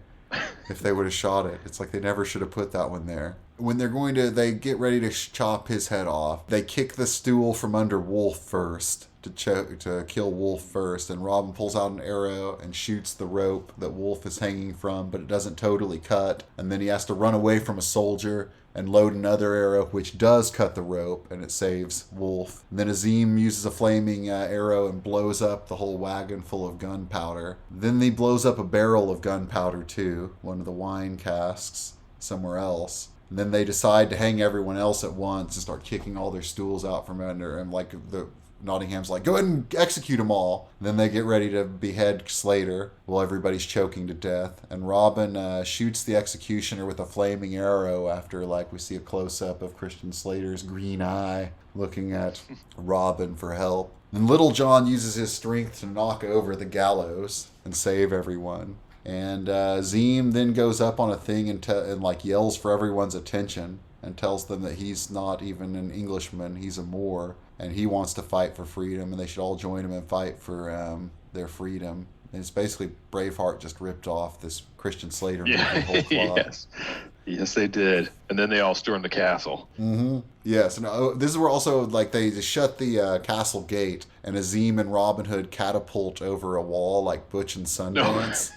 If they would have shot it. It's like they never should have put that one there. When they get ready to chop his head off, they kick the stool from under Wolf first to kill Wolf first, and Robin pulls out an arrow and shoots the rope that Wolf is hanging from, but it doesn't totally cut, and then he has to run away from a soldier and load another arrow, which does cut the rope, and it saves Wolf. And then Azim uses a flaming arrow and blows up the whole wagon full of gunpowder. Then he blows up a barrel of gunpowder too, one of the wine casks somewhere else. And then they decide to hang everyone else at once and start kicking all their stools out from under. And like the Nottingham's like, go ahead and execute them all. And then they get ready to behead Slater while everybody's choking to death. And Robin shoots the executioner with a flaming arrow after like we see a close-up of Christian Slater's green eye looking at Robin for help. And Little John uses his strength to knock over the gallows and save everyone. And Zim then goes up on a thing and like yells for everyone's attention and tells them that he's not even an Englishman, he's a Moor, and he wants to fight for freedom, and they should all join him and fight for their freedom. And it's basically Braveheart just ripped off this Christian Slater movie whole plot. Yes, they did. And then they all stormed the castle. Mm-hmm. Yes, and this is where also like they just shut the castle gate, and Azim and Robin Hood catapult over a wall like Butch and Sundance.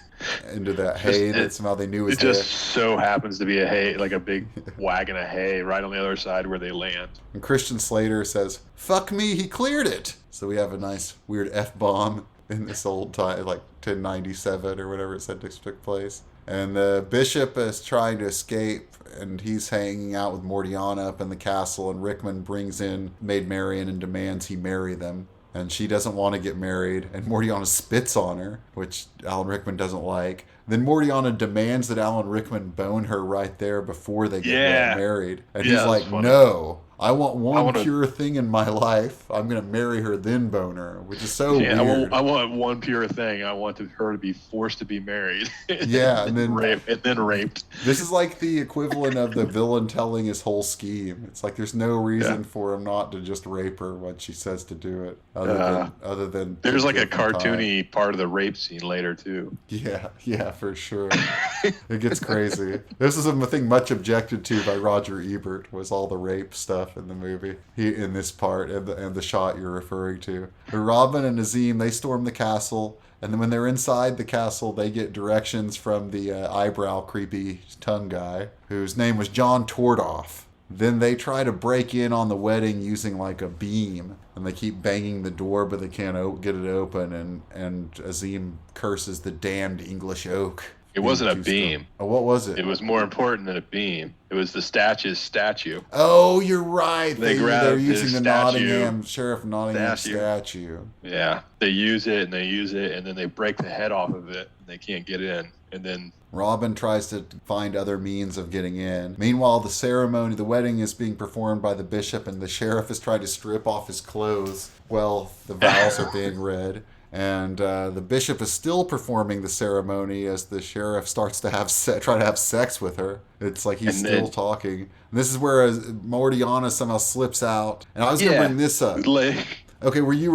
Into that hay that somehow they knew was there. It just so happens to be a hay, like a big wagon of hay right on the other side where they land. And Christian Slater says, "Fuck me, he cleared it." So we have a nice weird F-bomb in this old time, like 1097 or whatever it said took place. And the bishop is trying to escape, and he's hanging out with Mortiana up in the castle, and Rickman brings in Maid Marian and demands he marry them. And she doesn't want to get married, and Mortiana spits on her, which Alan Rickman doesn't like. Then Mortiana demands that Alan Rickman bone her right there before they get married. And he's like, no, I want one pure thing in my life. I'm going to marry her, then bone her, which is so weird. I want one pure thing. I want her to be forced to be married. Yeah, and then raped. This is like the equivalent of the villain telling his whole scheme. It's like there's no reason for him not to just rape her when she says to do it, other than there's like a cartoony part of the rape scene later too. Yeah, for sure. It gets crazy. This is a thing much objected to by Roger Ebert, was all the rape stuff in the movie. In this part and the shot you're referring to. But Robin and Azim, they storm the castle, and then when they're inside the castle, they get directions from the eyebrow creepy tongue guy, whose name was John Tordoff. Then they try to break in on the wedding using like a beam, and they keep banging the door, but they can't get it open, and Azim curses the damned English oak. It wasn't a beam. Oh, what was it? It was more important than a beam. It was the statue's statue. Oh, you're right. They're using the statue, Sheriff Nottingham statue. Yeah, they use it, and then they break the head off of it, and they can't get in. And then Robin tries to find other means of getting in. Meanwhile, the wedding is being performed by the bishop, and the sheriff is trying to strip off his clothes while the vows are being read. And the bishop is still performing the ceremony as the sheriff starts to try to have sex with her. It's like he's still talking. And this is where Mortiana somehow slips out. And I was going to bring this up. Okay, when we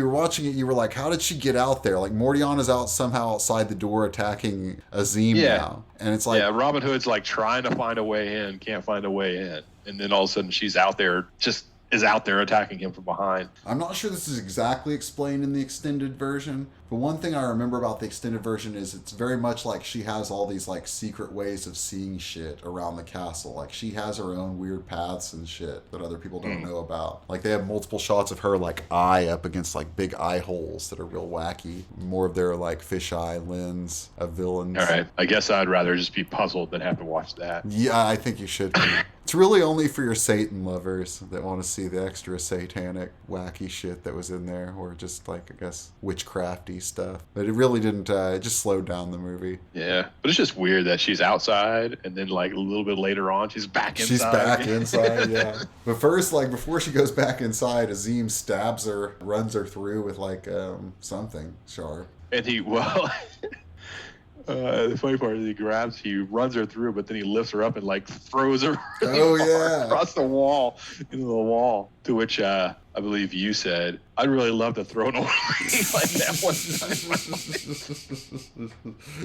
were watching it, you were like, how did she get out there? Like, Mortiana's somehow outside the door attacking Azim now. And it's like... Yeah, Robin Hood's like trying to find a way in, can't find a way in. And then all of a sudden she's out there, is out there attacking him from behind. I'm not sure this is exactly explained in the extended version, but one thing I remember about the extended version is it's very much like she has all these like secret ways of seeing shit around the castle. Like she has her own weird paths and shit that other people don't know about. Like they have multiple shots of her like eye up against like big eye holes that are real wacky. More of their like fisheye lens of villains. All right. I guess I'd rather just be puzzled than have to watch that. Yeah, I think you should be. It's really only for your Satan lovers that want to see the extra satanic, wacky shit that was in there, or just like, I guess, witchcrafty stuff. But it really didn't, it just slowed down the movie. Yeah, but it's just weird that she's outside, and then like a little bit later on, she's back inside. She's back inside, yeah. But first, like, before she goes back inside, Azim stabs her, runs her through with like something sharp. And the funny part is he runs her through, but then he lifts her up and like throws her across the wall, into the wall. To which I believe you said, I'd really love to throw an old lady like that one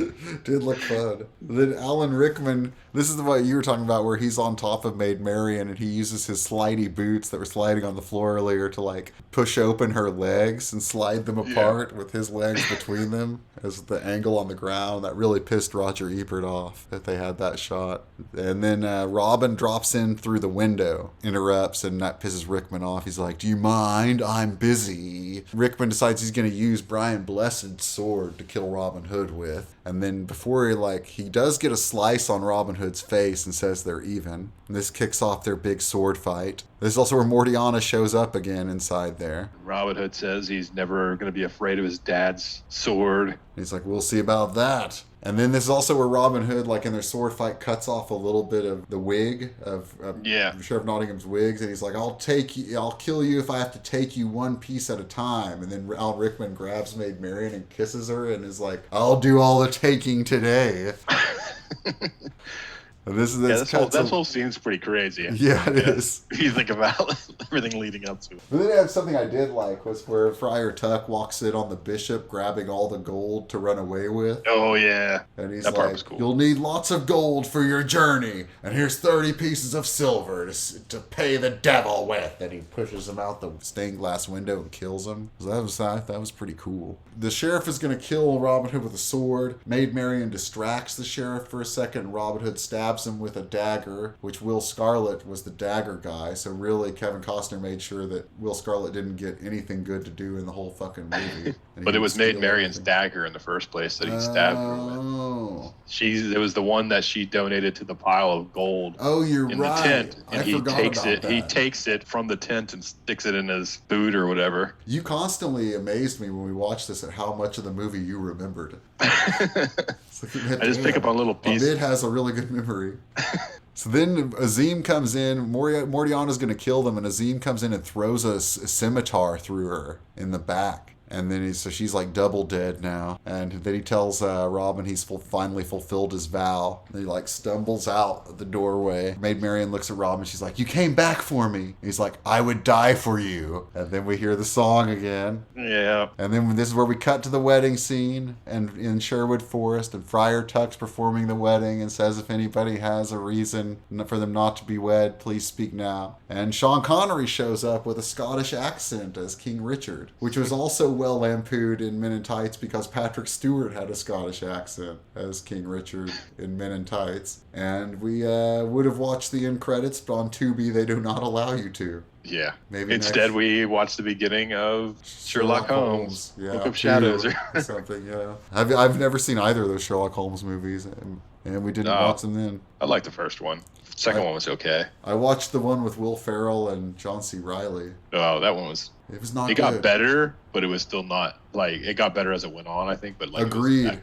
time. Did look fun. Then Alan Rickman, this is the one you were talking about where he's on top of Maid Marian and he uses his slidey boots that were sliding on the floor earlier to like push open her legs and slide them apart with his legs between them as the angle on the ground. That really pissed Roger Ebert off that they had that shot. And then Robin drops in through the window, interrupts, and that pisses Rickman off. He's like, do you mind? I'm busy. crazy. Rickman decides he's going to use Brian Blessed's sword to kill Robin Hood with. And then before he does get a slice on Robin Hood's face and says they're even. And this kicks off their big sword fight. This is also where Mortiana shows up again inside there. Robin Hood says he's never going to be afraid of his dad's sword. He's like, we'll see about that. And then this is also where Robin Hood, in their sword fight, cuts off a little bit of the wig of Sheriff Nottingham's wigs, and he's like, I'll kill you if I have to take you one piece at a time. And then Al Rickman grabs Maid Marian and kisses her and is like, I'll do all the taking today. And this whole scene's pretty crazy. Yeah, it is. If you think about everything leading up to it. But then they have something I did like was where Friar Tuck walks in on the bishop grabbing all the gold to run away with. Oh, yeah. And he's that part was cool. You'll need lots of gold for your journey. And here's 30 pieces of silver to pay the devil with. And he pushes him out the stained glass window and kills him. So that was pretty cool. The sheriff is going to kill Robin Hood with a sword. Maid Marian distracts the sheriff for a second. Robin Hood stabs him with a dagger, which Will Scarlet was the dagger guy. So really, Kevin Costner made sure that Will Scarlet didn't get anything good to do in the whole fucking movie. But it was Maid Marian's dagger in the first place that he stabbed her with. It was the one that she donated to the pile of gold. Oh, you're in right. the tent, and He takes it from the tent and sticks it in his boot or whatever. You constantly amazed me when we watched this at how much of the movie you remembered. I just pick up on little pieces. Amit has a really good memory. So then Azim comes in. Mortiana's going to kill them, and Azim comes in and throws a scimitar through her in the back. And then she's double dead now. And then he tells Robin he's finally fulfilled his vow. And he stumbles out the doorway. Maid Marian looks at Robin. She's like, you came back for me. And he's like, I would die for you. And then we hear the song again. Yeah. And then this is where we cut to the wedding scene and in Sherwood Forest. And Friar Tuck's performing the wedding and says if anybody has a reason for them not to be wed, please speak now. And Sean Connery shows up with a Scottish accent as King Richard, which was also well lampooned in Men in Tights because Patrick Stewart had a Scottish accent as King Richard in Men in Tights. And we would have watched the end credits, but on Tubi they do not allow you to. Yeah. Maybe instead we watched the beginning of Sherlock Holmes. Yeah, Book of Shadows or something. Yeah. I've never seen either of those Sherlock Holmes movies, and we didn't watch them then. I liked the first one. Second one was okay. I watched the one with Will Ferrell and John C. Reilly. Oh, that one was. It was not. It got better, but it was still not it got better as it went on. I think, but agreed.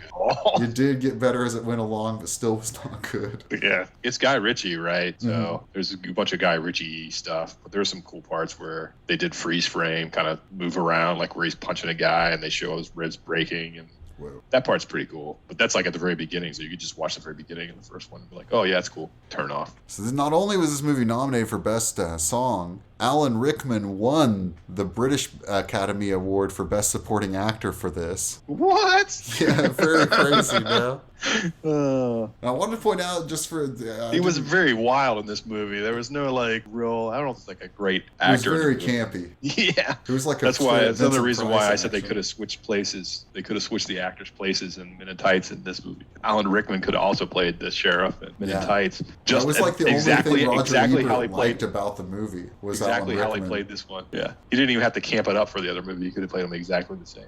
It did get better as it went along, but still was not good. Yeah, it's Guy Ritchie, right? So there's a bunch of Guy Ritchie stuff, but there's some cool parts where they did freeze frame, kind of move around, where he's punching a guy and they show his ribs breaking and. Whoa. That part's pretty cool, but that's at the very beginning, so you could just watch the very beginning of the first one and be like, oh yeah, it's cool, turn off. So not only was this movie nominated for Best Song, Alan Rickman won the British Academy Award for Best Supporting Actor for this. What? Yeah, very crazy, no? I wanted to point out just for... he was very wild in this movie. There was no real... I don't know if it's a great actor. It was very campy. Yeah. It was that's another reason why I said they could have switched places. They could have switched the actors' places in Men in Tights in this movie. Alan Rickman could have also played the sheriff in Men in Tights. That was the only thing Roger Ebert liked about the movie was exactly how he played this one. Yeah. He didn't even have to camp it up for the other movie. He could have played them exactly the same.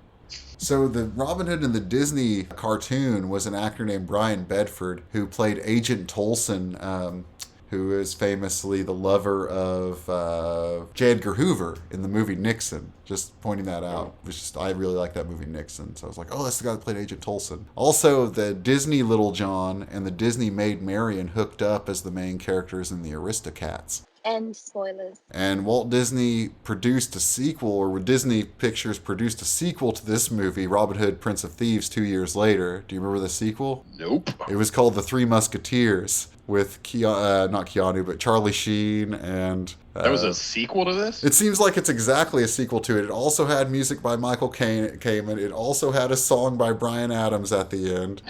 So the Robin Hood in the Disney cartoon was an actor named Brian Bedford who played Agent Tolson, who is famously the lover of J. Edgar Hoover in the movie Nixon. Just pointing that out. I really like that movie Nixon. So I was like, oh, that's the guy that played Agent Tolson. Also, the Disney Little John and the Disney Maid Marian hooked up as the main characters in the Aristocats. End spoilers. And Walt Disney produced a sequel, or Disney Pictures produced a sequel to this movie, Robin Hood, Prince of Thieves, 2 years later. Do you remember the sequel? Nope. It was called The Three Musketeers with not Keanu, but Charlie Sheen and... That was a sequel to this? It seems like it's exactly a sequel to it. It also had music by Michael Kamen. It also had a song by Bryan Adams at the end.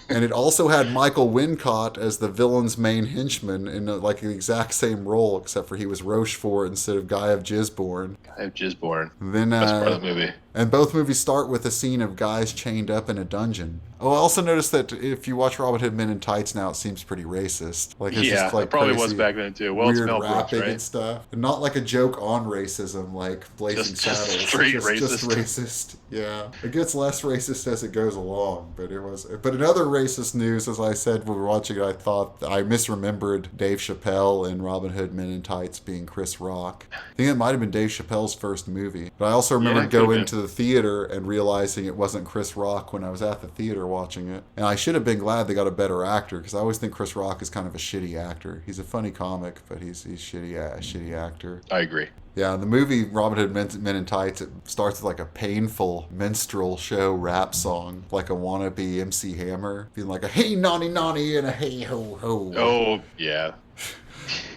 And it also had Michael Wincott as the villain's main henchman in the exact same role, except for he was Rochefort instead of Guy of Gisborne. Guy of Gisborne. Then, that's part of the movie. And both movies start with a scene of guys chained up in a dungeon. Oh, I also noticed that if you watch Robin Hood Men in Tights now, it seems pretty racist. racist. Like it's Yeah, just like it probably crazy, was back then too. Well, it's weird Mel Brooks, rapping right? and stuff. And not like a joke on racism, like Blazing Just Saddles. straight Just racist. racist. Yeah, it gets less racist as it goes along. But it was. But in other racist news, as I said when we were watching it, I thought I misremembered Dave Chappelle in Robin Hood Men in Tights being Chris Rock. I think it might have been Dave Chappelle's first movie. But I also remember Yeah, it could've going been. to the theater and realizing it wasn't Chris Rock when I was at the theater watching it. And I should have been glad they got a better actor, because I always think Chris Rock is kind of a shitty actor. He's a funny comic, but he's shitty actor. I agree. Yeah, in the movie Robin Hood Men in Tights, it starts with like a painful minstrel show rap song, like a wannabe MC Hammer, being like a hey nonny nonny and a hey ho ho. Oh, yeah.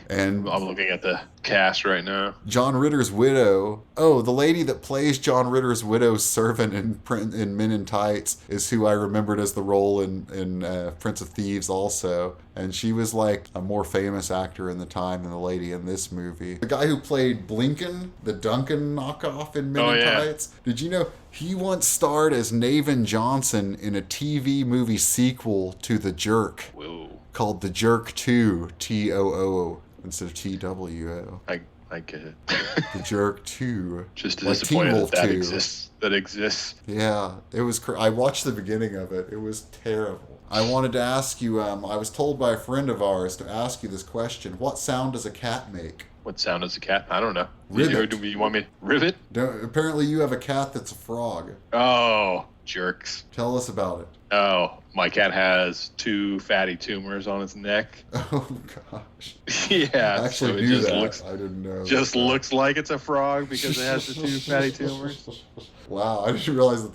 And I'm looking at the cast right now. John Ritter's widow. Oh, the lady that plays John Ritter's widow's servant in Men in Tights is who I remembered as the role in Prince of Thieves also. And she was like a more famous actor in the time than the lady in this movie. The guy who played Blinken, the Duncan knockoff in Men in Tights. Did you know he once starred as Navin Johnson in a TV movie sequel to The Jerk Whoa. called The Jerk 2, T-O-O, instead of T-W-O. I get it. The Jerk 2. Just Like disappointed Teen Wolf that 2. exists. That exists. Yeah, it was. I watched the beginning of it. It was terrible. I wanted to ask you. I was told by a friend of ours to ask you this question: what sound does a cat make? What sound does a cat? I don't know. Rivet. You want me to rivet? Apparently, you have a cat that's a frog. Oh, jerks. Tell us about it. Oh, my cat has 2 fatty tumors on its neck. Oh gosh. Yeah. I actually so it knew just that. looks I didn't know. just looks like it's a frog because it has the 2 fatty tumors. Wow, I didn't realize that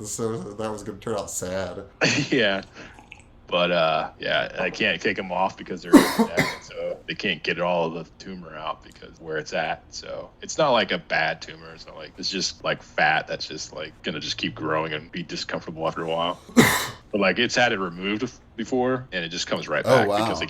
that was going to turn out sad. Yeah. But yeah, I can't take them off because they're infected, so they can't get all of the tumor out because where it's at. So it's not like a bad tumor. It's not like it's just like fat that's just like gonna just keep growing and be discomfortable after a while. But like it's had it removed before, and it just comes right Oh, back wow. because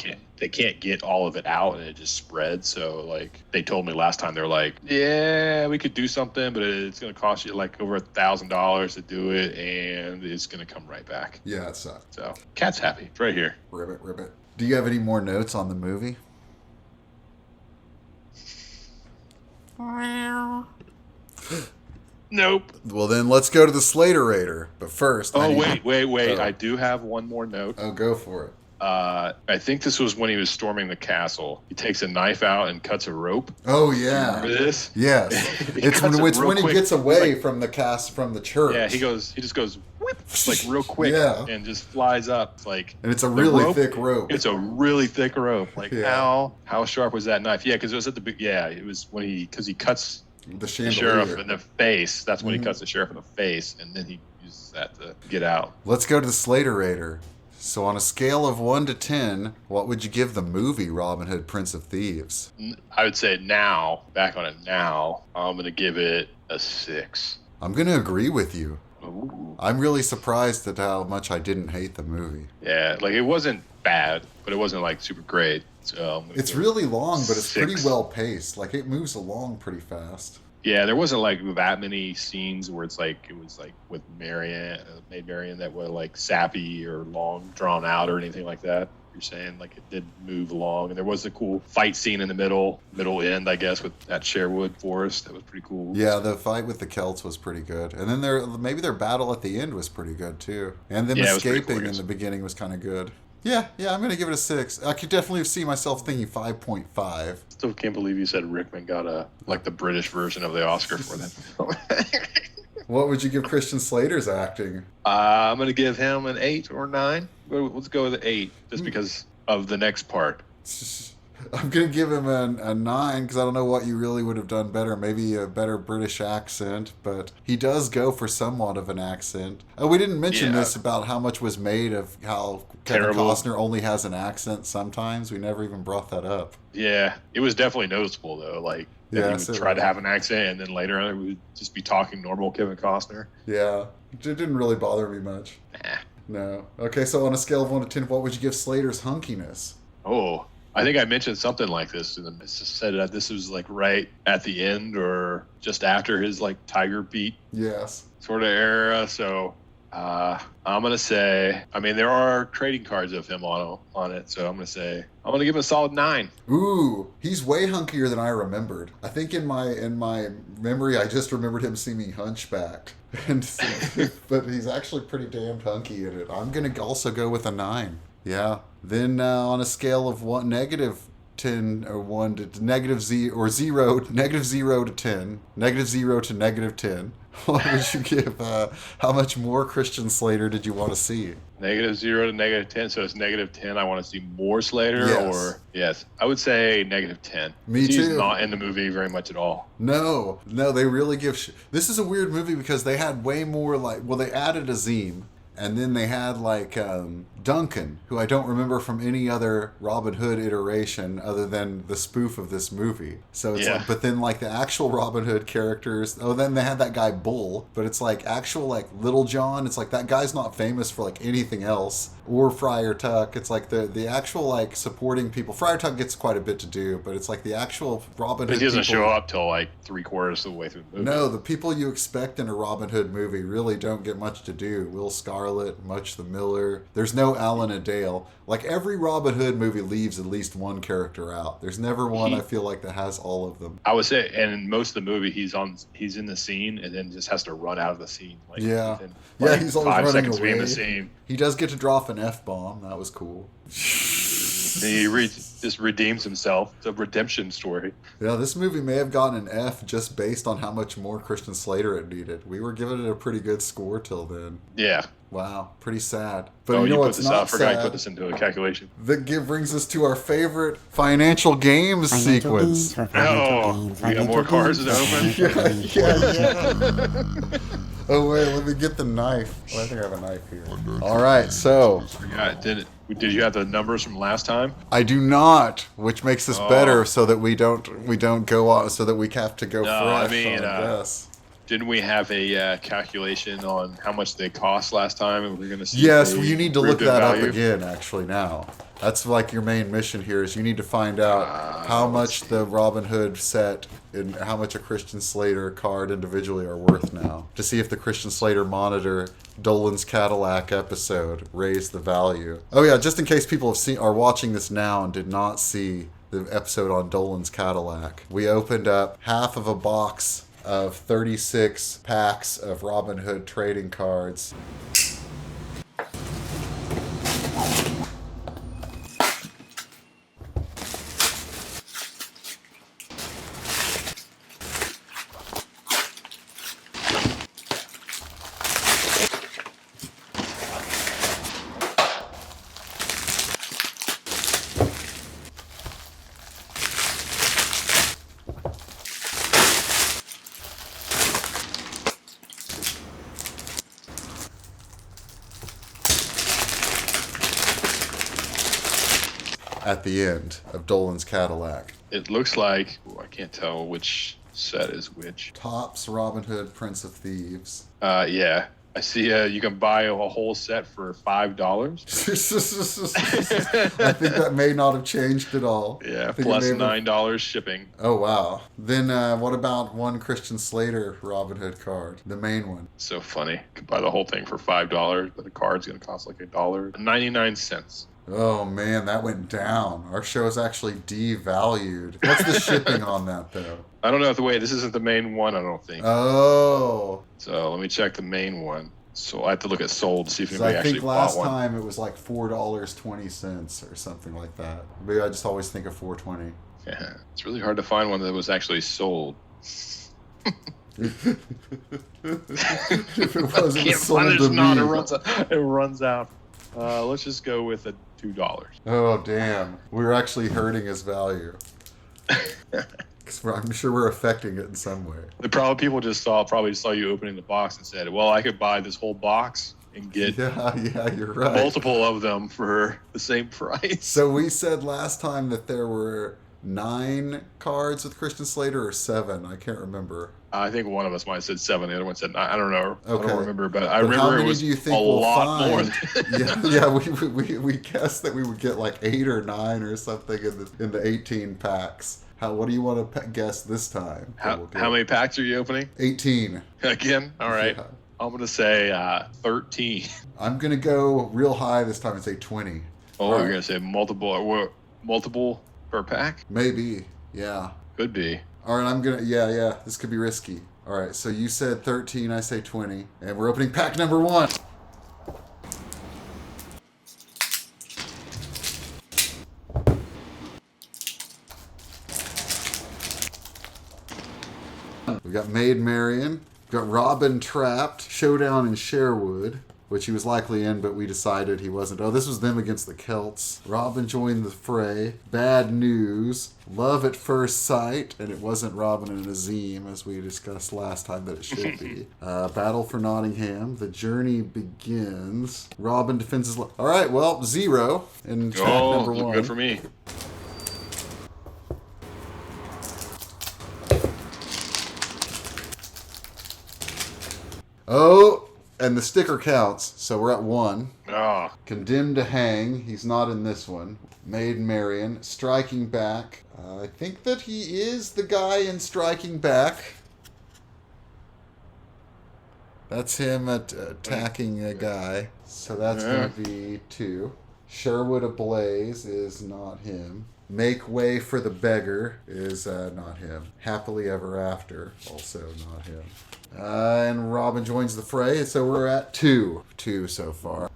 they can't get all of it out, and it just spreads. So like they told me last time, they're like, yeah, we could do something, but it's gonna cost you like over $1,000 to do it, and it's gonna come right back. Yeah, it sucks. So cat's happy. It's right here. Ribbit. Do you have any more notes on the movie? Nope. Well, then let's go to the Slaterator. But first, Oh, wait. Oh. I do have one more note. Oh, go for it. I think this was when he was storming the castle. He takes a knife out and cuts a rope. Oh yeah. Remember this? Yes. He it's cuts it when real he quick. gets away Like- from the church. Yeah, he just goes whip, like real quick, Yeah. and just flies up. It's like And it's a the really thick rope. It's a really thick rope. Like Yeah. how sharp was that knife? Yeah, because it was at the it was when he cuts The the chandelier. sheriff in the face. That's when Mhm. he cuts the sheriff in the face, and then he uses that to get out. Let's go to the Slaterator. So on a scale of 1 to 10, what would you give the movie Robin Hood, Prince of Thieves? I would say now, back on it now, I'm gonna give it a 6. I'm going to agree with you. Ooh. I'm really surprised at how much I didn't hate the movie. Yeah, like it wasn't bad, but it wasn't like super great. So I'm gonna It's give it really long, but it's 6. pretty well paced. Like it moves along pretty fast. Yeah, there wasn't like that many scenes where it was like with Maid Marian that were like sappy or long drawn out or anything like that. You're saying like it did move along, and there was a cool fight scene in the middle end, I guess, with that Sherwood Forest. That was pretty cool. Yeah, the fight with the Celts was pretty good. And then their battle at the end was pretty good too. And them Yeah, it was pretty escaping in glorious. the beginning was kind of good. Yeah, I'm going to give it a 6. I could definitely see myself thinking 5.5. Still can't believe you said Rickman got the British version of the Oscar for that film. What would you give Christian Slater's acting? I'm gonna give him an 8 or 9. Let's go with an 8, just because of the next part. I'm going to give him a 9 because I don't know what you really would have done better. Maybe a better British accent, but he does go for somewhat of an accent. We didn't mention Yeah. this about how much was made of how Kevin Terrible. Costner only has an accent sometimes. We never even brought that up. Yeah, it was definitely noticeable though. Like that Yes, he would it try to was. have an accent, and then later on, we would just be talking normal Kevin Costner. Yeah, it didn't really bother me much. Nah. No. Okay, so on a scale of 1 to 10, what would you give Slater's hunkiness? Oh, I think I mentioned something like this, and I just said that this was like right at the end or just after his like Tiger Beat Yes. sort of era. So I'm gonna say. I mean, there are trading cards of him on it, so I'm gonna say. I'm gonna give him a solid 9. Ooh, he's way hunkier than I remembered. I think in my memory, I just remembered him seeming hunchbacked, but he's actually pretty damn hunky in it. I'm gonna also go with a 9. Yeah. Then on a scale of -10 or 1 to -0 or 0, -0 to 10, -0 to -10. What would you give? How much more Christian Slater did you want to see? -0 to -10, so it's -10. I want to see more Slater, Yes. or yes, I would say -10. Me He's too. not in the movie very much at all. No, they really give. This is a weird movie because they had way more they added Azim, and then they had Duncan, who I don't remember from any other Robin Hood iteration other than the spoof of this movie. So it's but then the actual Robin Hood characters. Oh, then they had that guy Bull, but it's actual Little John. It's that guy's not famous for anything else. Or Friar Tuck. It's the actual supporting people. Friar Tuck gets quite a bit to do, but it's the actual Robin Hood. But he doesn't people, show up till 3/4 of the way through the movie. No, the people you expect in a Robin Hood movie really don't get much to do. Will Scarlet, Much the Miller. There's no Alan Adale. Every Robin Hood movie leaves at least one character out. There's never one I feel that has all of them. I would say, and in most of the movie, he's in the scene and then just has to run out of the scene. He's always 5 running seconds to be in away. the scene. He does get to drop an F-bomb. That was cool. He just redeems himself. It's a redemption story. Yeah, this movie may have gotten an F just based on how much more Christian Slater it needed. We were giving it a pretty good score till then. Yeah. Wow, pretty sad. But you know put what's this not out. I forgot you sad? put this into a calculation. That brings us to our favorite financial games sequence. Oh, we got more cards to open. Yeah. Oh wait, let me get the knife. Oh, I think I have a knife here. All right, so Did you have the numbers from last time? I do not, which makes this better, so that we don't go on, so that we have to go fresh. Yes. Didn't we have a calculation on how much they cost last time, and we're going to see? Yes, well, you need to look improved in that up value? again. Actually, now that's your main mission here. Is you need to find out how much the Robin Hood set and how much a Christian Slater card individually are worth now, to see if the Christian Slater Monitor Dolan's Cadillac episode raised the value. Oh yeah, just in case people are watching this now and did not see the episode on Dolan's Cadillac, we opened up half of a box of 36 packs of Robin Hood trading cards. At the end of Dolan's Cadillac. It looks like I can't tell which set is which. Topps Robin Hood Prince of Thieves. Yeah. I see you can buy a whole set for $5. I think that may not have changed at all. Yeah, plus $9 shipping. Oh, wow. Then what about one Christian Slater Robin Hood card? The main one. So funny. You could buy the whole thing for $5, but the card's going to cost $1.99. Oh, man, that went down. Our show is actually devalued. What's the shipping on that, though? I don't know this isn't the main one, I don't think. Oh. So let me check the main one. So I have to look at sold to see if anybody actually bought one. I think last time it was $4.20 or something like that. Maybe I just always think of $4.20. Yeah, it's really hard to find one that was actually sold. If it wasn't sold to me. It runs out. Let's just go with a $2. Oh, damn. We're actually hurting his value. I'm sure we're affecting it in some way. People just probably saw you opening the box and said, well, I could buy this whole box and get yeah, you're right. multiple of them for the same price. So we said last time that there were 9 cards with Christian Slater or 7. I can't remember. I think one of us might have said 7. The other one said 9. I don't know. Okay. I don't remember, but I remember it was a lot more. We guessed that we would get 8 or 9 or something in the 18 packs. What do you want to guess this time? How many packs are you opening? 18. Again? All right. I'm going to say 13. I'm going to go real high this time and say 20. Oh, All right. you're going to say multiple per pack? Maybe. Yeah. Could be. All right, I'm going to... Yeah. This could be risky. All right, so you said 13, I say 20. And we're opening pack number 1. We got Maid Marian. We got Robin trapped. Showdown in Sherwood, which he was likely in, but we decided he wasn't. Oh, this was them against the Celts. Robin joined the fray. Bad News. Love at First Sight. And it wasn't Robin and Azim, as we discussed last time that it should be. Battle for Nottingham. The Journey Begins. Robin defends his... All right, well, 0 in track number 1. Good for me. Oh, and the sticker counts, so we're at 1. Oh, Condemned to Hang. He's not in this one. Maid Marian. Striking Back. I think that he is the guy in Striking Back. That's him attacking a guy. So that's going to be 2. Sherwood Ablaze is not him. Make Way for the Beggar is not him. Happily Ever After, also not him. And Robin joins the fray, so we're at 2. 2 so far.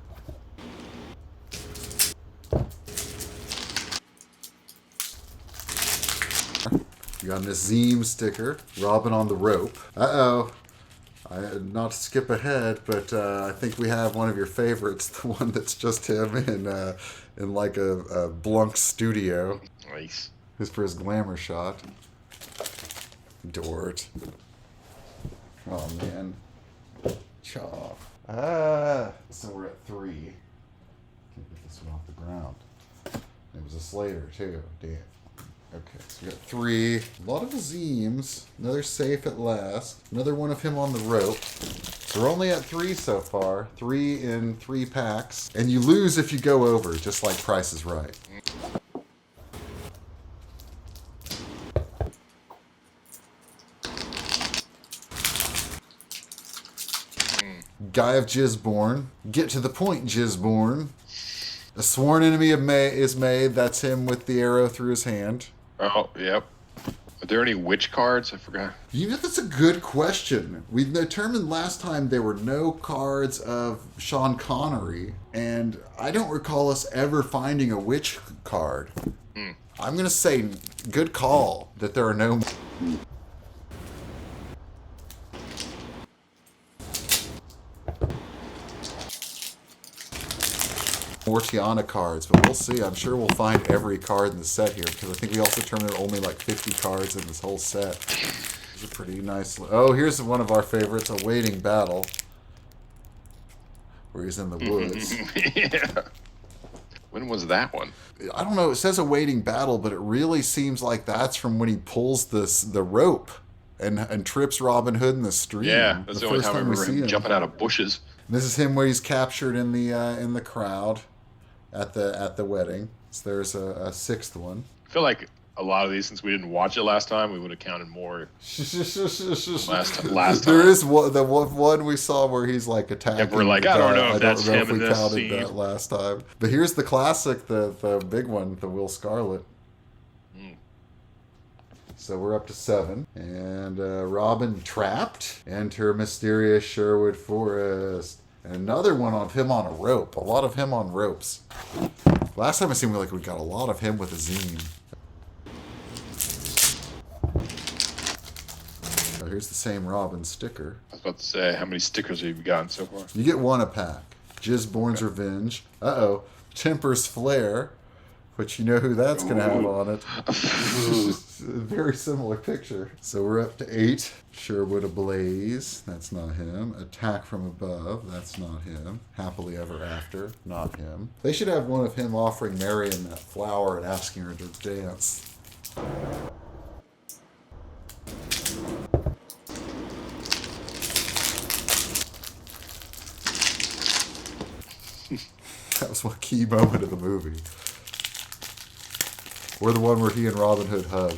We got an Azim sticker. Robin on the rope. Uh-oh. Not to skip ahead, but I think we have one of your favorites, the one that's just him in like a Blunk studio. nice. Who's for his glamour shot. Dort. Oh, man. Chaw. So we're at 3. Can't get this one off the ground. It was a Slater, too. Damn. Okay, so we got 3. A lot of Azims. Another safe at last. Another one of him on the rope. So we're only at 3 so far. 3 in 3 packs. And you lose if you go over, just like Price is Right. Guy of Gisborne. Get to the point, Gisborne. A sworn enemy of is made. That's him with the arrow through his hand. Oh, yep. Are there any witch cards? I forgot. You know, that's a good question. We determined last time there were no cards of Sean Connery, and I don't recall us ever finding a witch card. I'm going to say good call that there are no... more Tiana cards, but we'll see. I'm sure we'll find every card in the set here, because I think we also determined only like 50 cards in this whole set. It's a pretty nice... Oh, here's one of our favorites, A Waiting Battle, where he's in the woods. Yeah. When was that one? I don't know, it says A Waiting Battle, but it really seems like that's from when he pulls the rope and trips Robin Hood in the stream. Yeah, that's the only time I remember him him jumping out of bushes. This is him where he's captured in the crowd at the wedding. So there's a 6th one. I feel like a lot of these, since we didn't watch it last time, we would have counted more last time. There is the one we saw where he's like attacking. Yeah, we're like, I don't know if that's him in we this counted scene. that last time. But here's the classic, the big one, the Will Scarlet. So we're up to 7. And Robin trapped. Enter mysterious Sherwood Forest. And another one of him on a rope. A lot of him on ropes. Last time it seemed like we got a lot of him with a zine. Oh, here's the same Robin sticker. I was about to say, how many stickers have you gotten so far? You get 1 a pack. Gisborne's Revenge. Uh-oh. Temper's Flare. Which you know who that's going to have on it. A very similar picture. So we're up to 8. Sherwood Ablaze. That's not him. Attack from Above. That's not him. Happily Ever After. Not him. They should have one of him offering Marion that flower and asking her to dance. That was one key moment of the movie. Or the one where he and Robin Hood hug.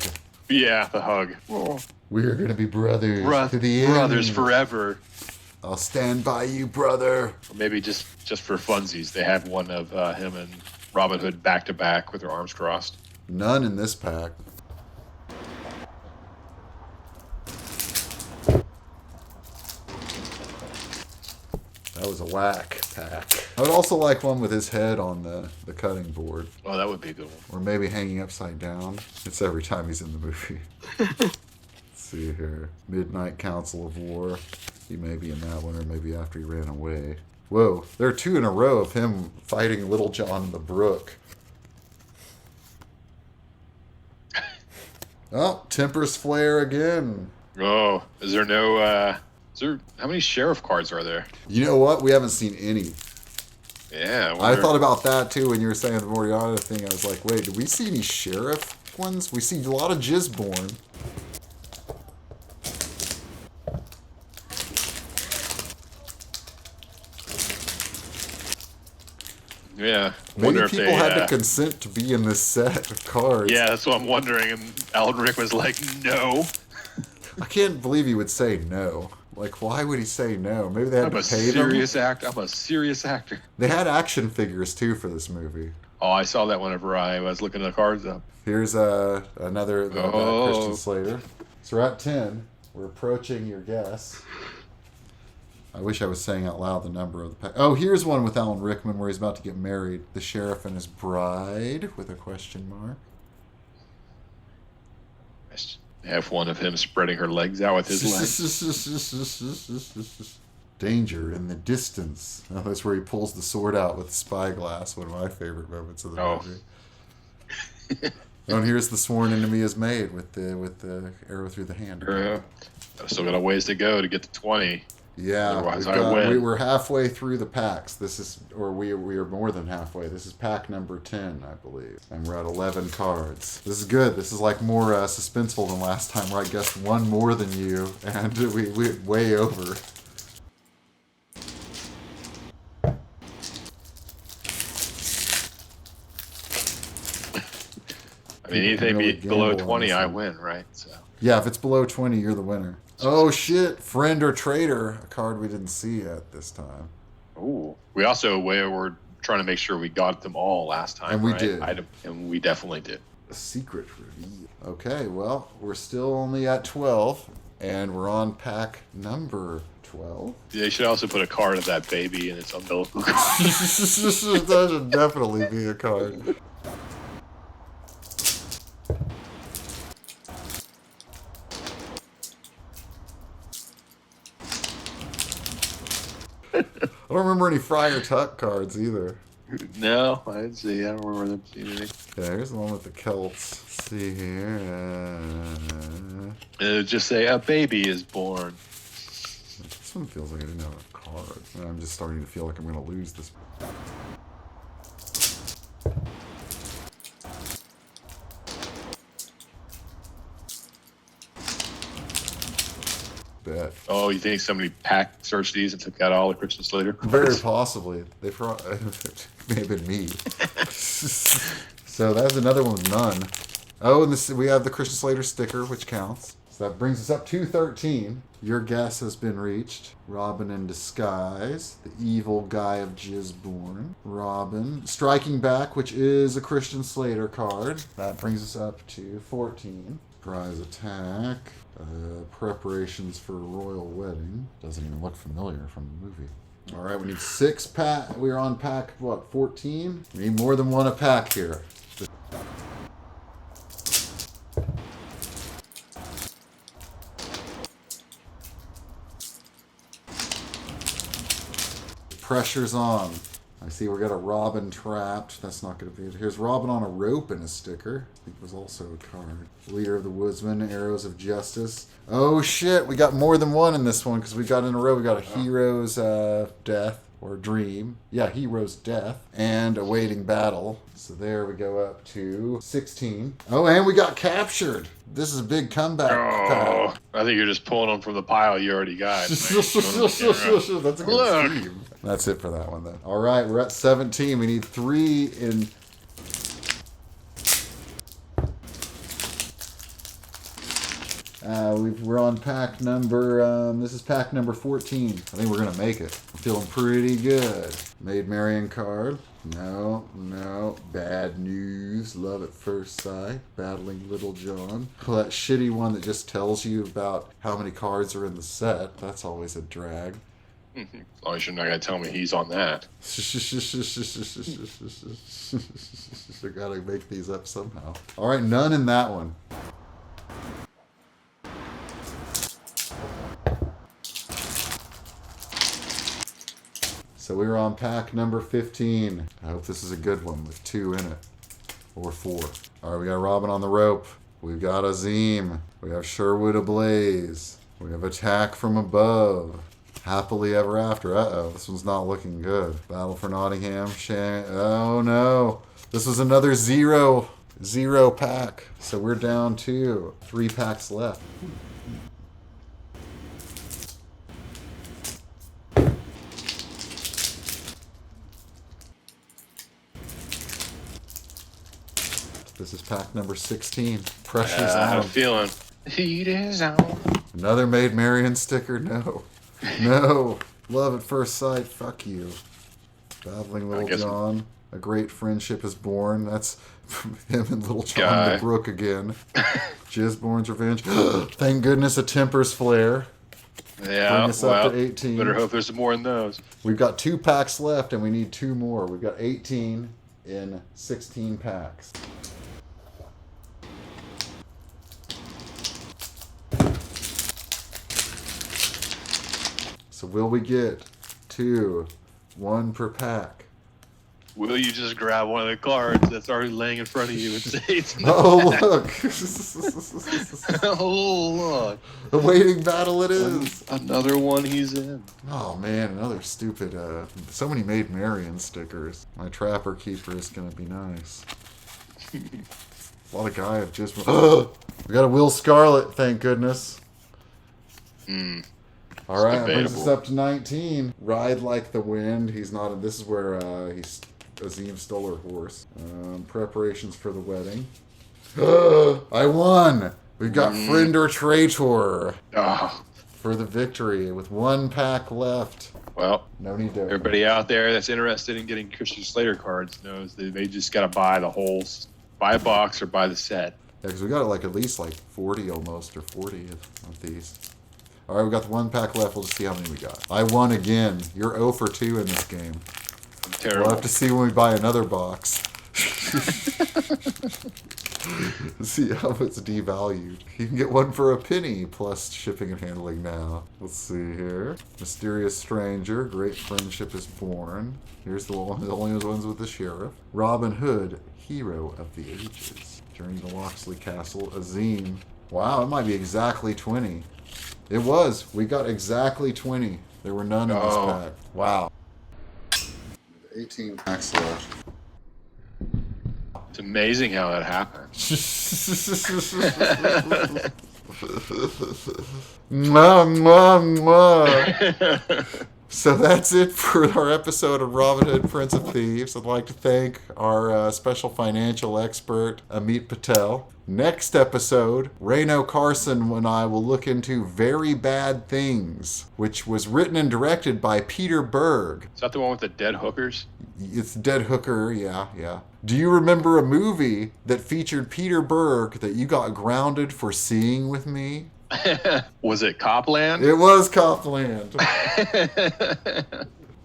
Yeah, the hug. Oh. We are going to be brothers to the end. Brothers forever. I'll stand by you, brother. Or maybe just for funsies, they had one of him and Robin Hood back to back with their arms crossed. None in this pack. That was a whack pack. I would also like one with his head on the cutting board. Oh, that would be a good one. Or maybe hanging upside down. It's every time he's in the movie. Let's see here. Midnight Council of War. He may be in that one, or maybe after he ran away. Whoa, there are 2 in a row of him fighting Little John in the brook. Oh, Temper's Flare again. Oh, is there no... how many sheriff cards are there? You know what? We haven't seen any. Yeah. I thought about that too when you were saying the Moriarty thing. I was like, wait, did we see any sheriff ones? We see a lot of Gisborne. Yeah. Maybe people had to consent to be in this set of cards. Yeah, that's what I'm wondering. And Alan Rick was like, no. I can't believe he would say no. Like, why would he say no? Maybe they had to pay them. I'm a serious actor. They had action figures, too, for this movie. Oh, I saw that whenever I was looking the cards up. Here's another Christian Slater. So we're at 10. We're approaching your guess. I wish I was saying out loud the number of the pack. Oh, here's one with Alan Rickman where he's about to get married. The Sheriff and His Bride, with a question mark. I have one of him spreading her legs out with his legs. Danger in the distance. Oh, that's where he pulls the sword out with spyglass. One of my favorite moments of the movie. Oh, and here's the sworn enemy is made with the arrow through the hand. I've still got a ways to go to get to 20. Yeah, otherwise I win. We were halfway through the packs. We are more than halfway. This is pack number 10, I believe. And we're at 11 cards. This is good. This is like more suspenseful than last time where I guessed one more than you, and we went way over. I mean, anything below 20, I win, right? So. Yeah, if it's below 20, you're the winner. Oh, shit. Friend or Traitor. A card we didn't see yet this time. Ooh. We also were trying to make sure we got them all last time, and we right? did. And we definitely did. A secret reveal. Okay, well, we're still only at 12, and we're on pack number 12. They should also put a card of that baby in its umbilical cord. That should definitely be a card. I don't remember any Friar Tuck cards either. No, I didn't see. I don't remember them seeing any. Yeah, here's the one with the Celts. Let's see here. It'll just say, a baby is born. This one feels like I didn't have a card. I'm just starting to feel like I'm going to lose this. Bet. Oh, you think somebody searched these and took out all the Christian Slater? Very possibly. They may have been me. So that's another one with none. Oh, and we have the Christian Slater sticker, which counts. So that brings us up to 13. Your guess has been reached. Robin in Disguise, the evil guy of Gisborne. Robin. Striking Back, which is a Christian Slater card. That brings us up to 14. Surprise Attack. Preparations for a Royal Wedding. Doesn't even look familiar from the movie. All right, we need 6 pack. We're on pack, 14? We need more than one a pack here. Pressure's on. I see we got a Robin trapped. That's not going to be it. Here's Robin on a rope in a sticker. I think it was also a card. Leader of the Woodsmen, Arrows of Justice. Oh shit, we got more than one in this one because we got in a row. We got a Hero's Death or Dream. Yeah, Hero's Death and Awaiting Battle. So there we go up to 16. Oh, and we got Captured. This is a big comeback. Oh, I think you're just pulling them from the pile you already got. That's a good scheme. That's it for that one then. All right, we're at 17. We need 3 in. We're on pack number, this is pack number 14. I think we're going to make it. I'm feeling pretty good. Maid Marian card. No. Bad news. Love at first sight. Battling Little John. Well, that shitty one that just tells you about how many cards are in the set. That's always a drag. As long as you're not going to tell me he's on that. I gotta make these up somehow. Alright, none in that one. So we were on pack number 15. I hope this is a good one with 2 in it. Or 4. Alright, we got Robin on the rope. We've got Azim. We have Sherwood ablaze. We have Attack from Above. Happily Ever After. Uh-oh, this one's not looking good. Battle for Nottingham. Oh no. This was another zero pack. So we're down to 3 packs left. This is pack number 16. Pressure's I have a on. feeling. Heat is on. Another Maid Marian sticker? No. No. Love at first sight. Fuck you. Battling Little John. A Great Friendship is Born. That's him and Little John the Brook again. Gisborne's Revenge. Thank goodness a Temper's Flare. Yeah, Bring us up to 18. Better hope there's more in those. We've got 2 packs left and we need 2 more. We've got 18 in 16 packs. So will we get 2, 1 per pack? Will you just grab one of the cards that's already laying in front of you and say it's Oh, look! Oh, look. A waiting battle it is! Another one he's in. Oh man, another stupid, so many Maid Marian stickers. My Trapper Keeper is gonna be nice. A lot of guy have just... We got a Will Scarlet, thank goodness. Alright, that brings us up to 19. Ride Like the Wind. He's not... This is where Azim stole her horse. Preparations for the wedding. I won! We've got Friend or Traitor for the victory with 1 pack left. Well, No need to... everybody out there that's interested in getting Christian Slater cards knows that they just got to buy the whole... Buy a box or buy the set. Yeah, because we got at least 40 almost, or 40 of these. Alright, we got the 1 pack left. We'll just see how many we got. I won again. You're 0 for 2 in this game. I'm terrible. We'll have to see when we buy another box. See how it's devalued. You can get 1 for a penny, plus shipping and handling now. Let's see here. Mysterious Stranger. Great Friendship is Born. Here's the only ones with the sheriff. Robin Hood. Hero of the Ages. Journey to Locksley Castle. Azim. Wow, it might be exactly 20. It was. We got exactly 20. There were none in this pack. Wow. 18 packs left. It's amazing how that happened. Mwah, mwah, mwah. So that's it for our episode of Robin Hood, Prince of Thieves. I'd like to thank our special financial expert, Amit Patel. Next episode, Reno Carson and I will look into Very Bad Things, which was written and directed by Peter Berg. Is that the one with the dead hookers? It's Dead Hooker, yeah. Do you remember a movie that featured Peter Berg that you got grounded for seeing with me? Was it Copland? It was Copland.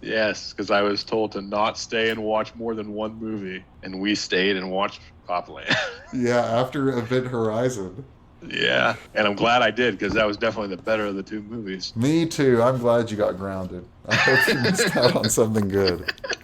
Yes, because I was told to not stay and watch more than 1 movie, and we stayed and watched Copland. Yeah, after Event Horizon. Yeah, and I'm glad I did, because that was definitely the better of the 2 movies. Me too. I'm glad you got grounded. I hope you missed out on something good.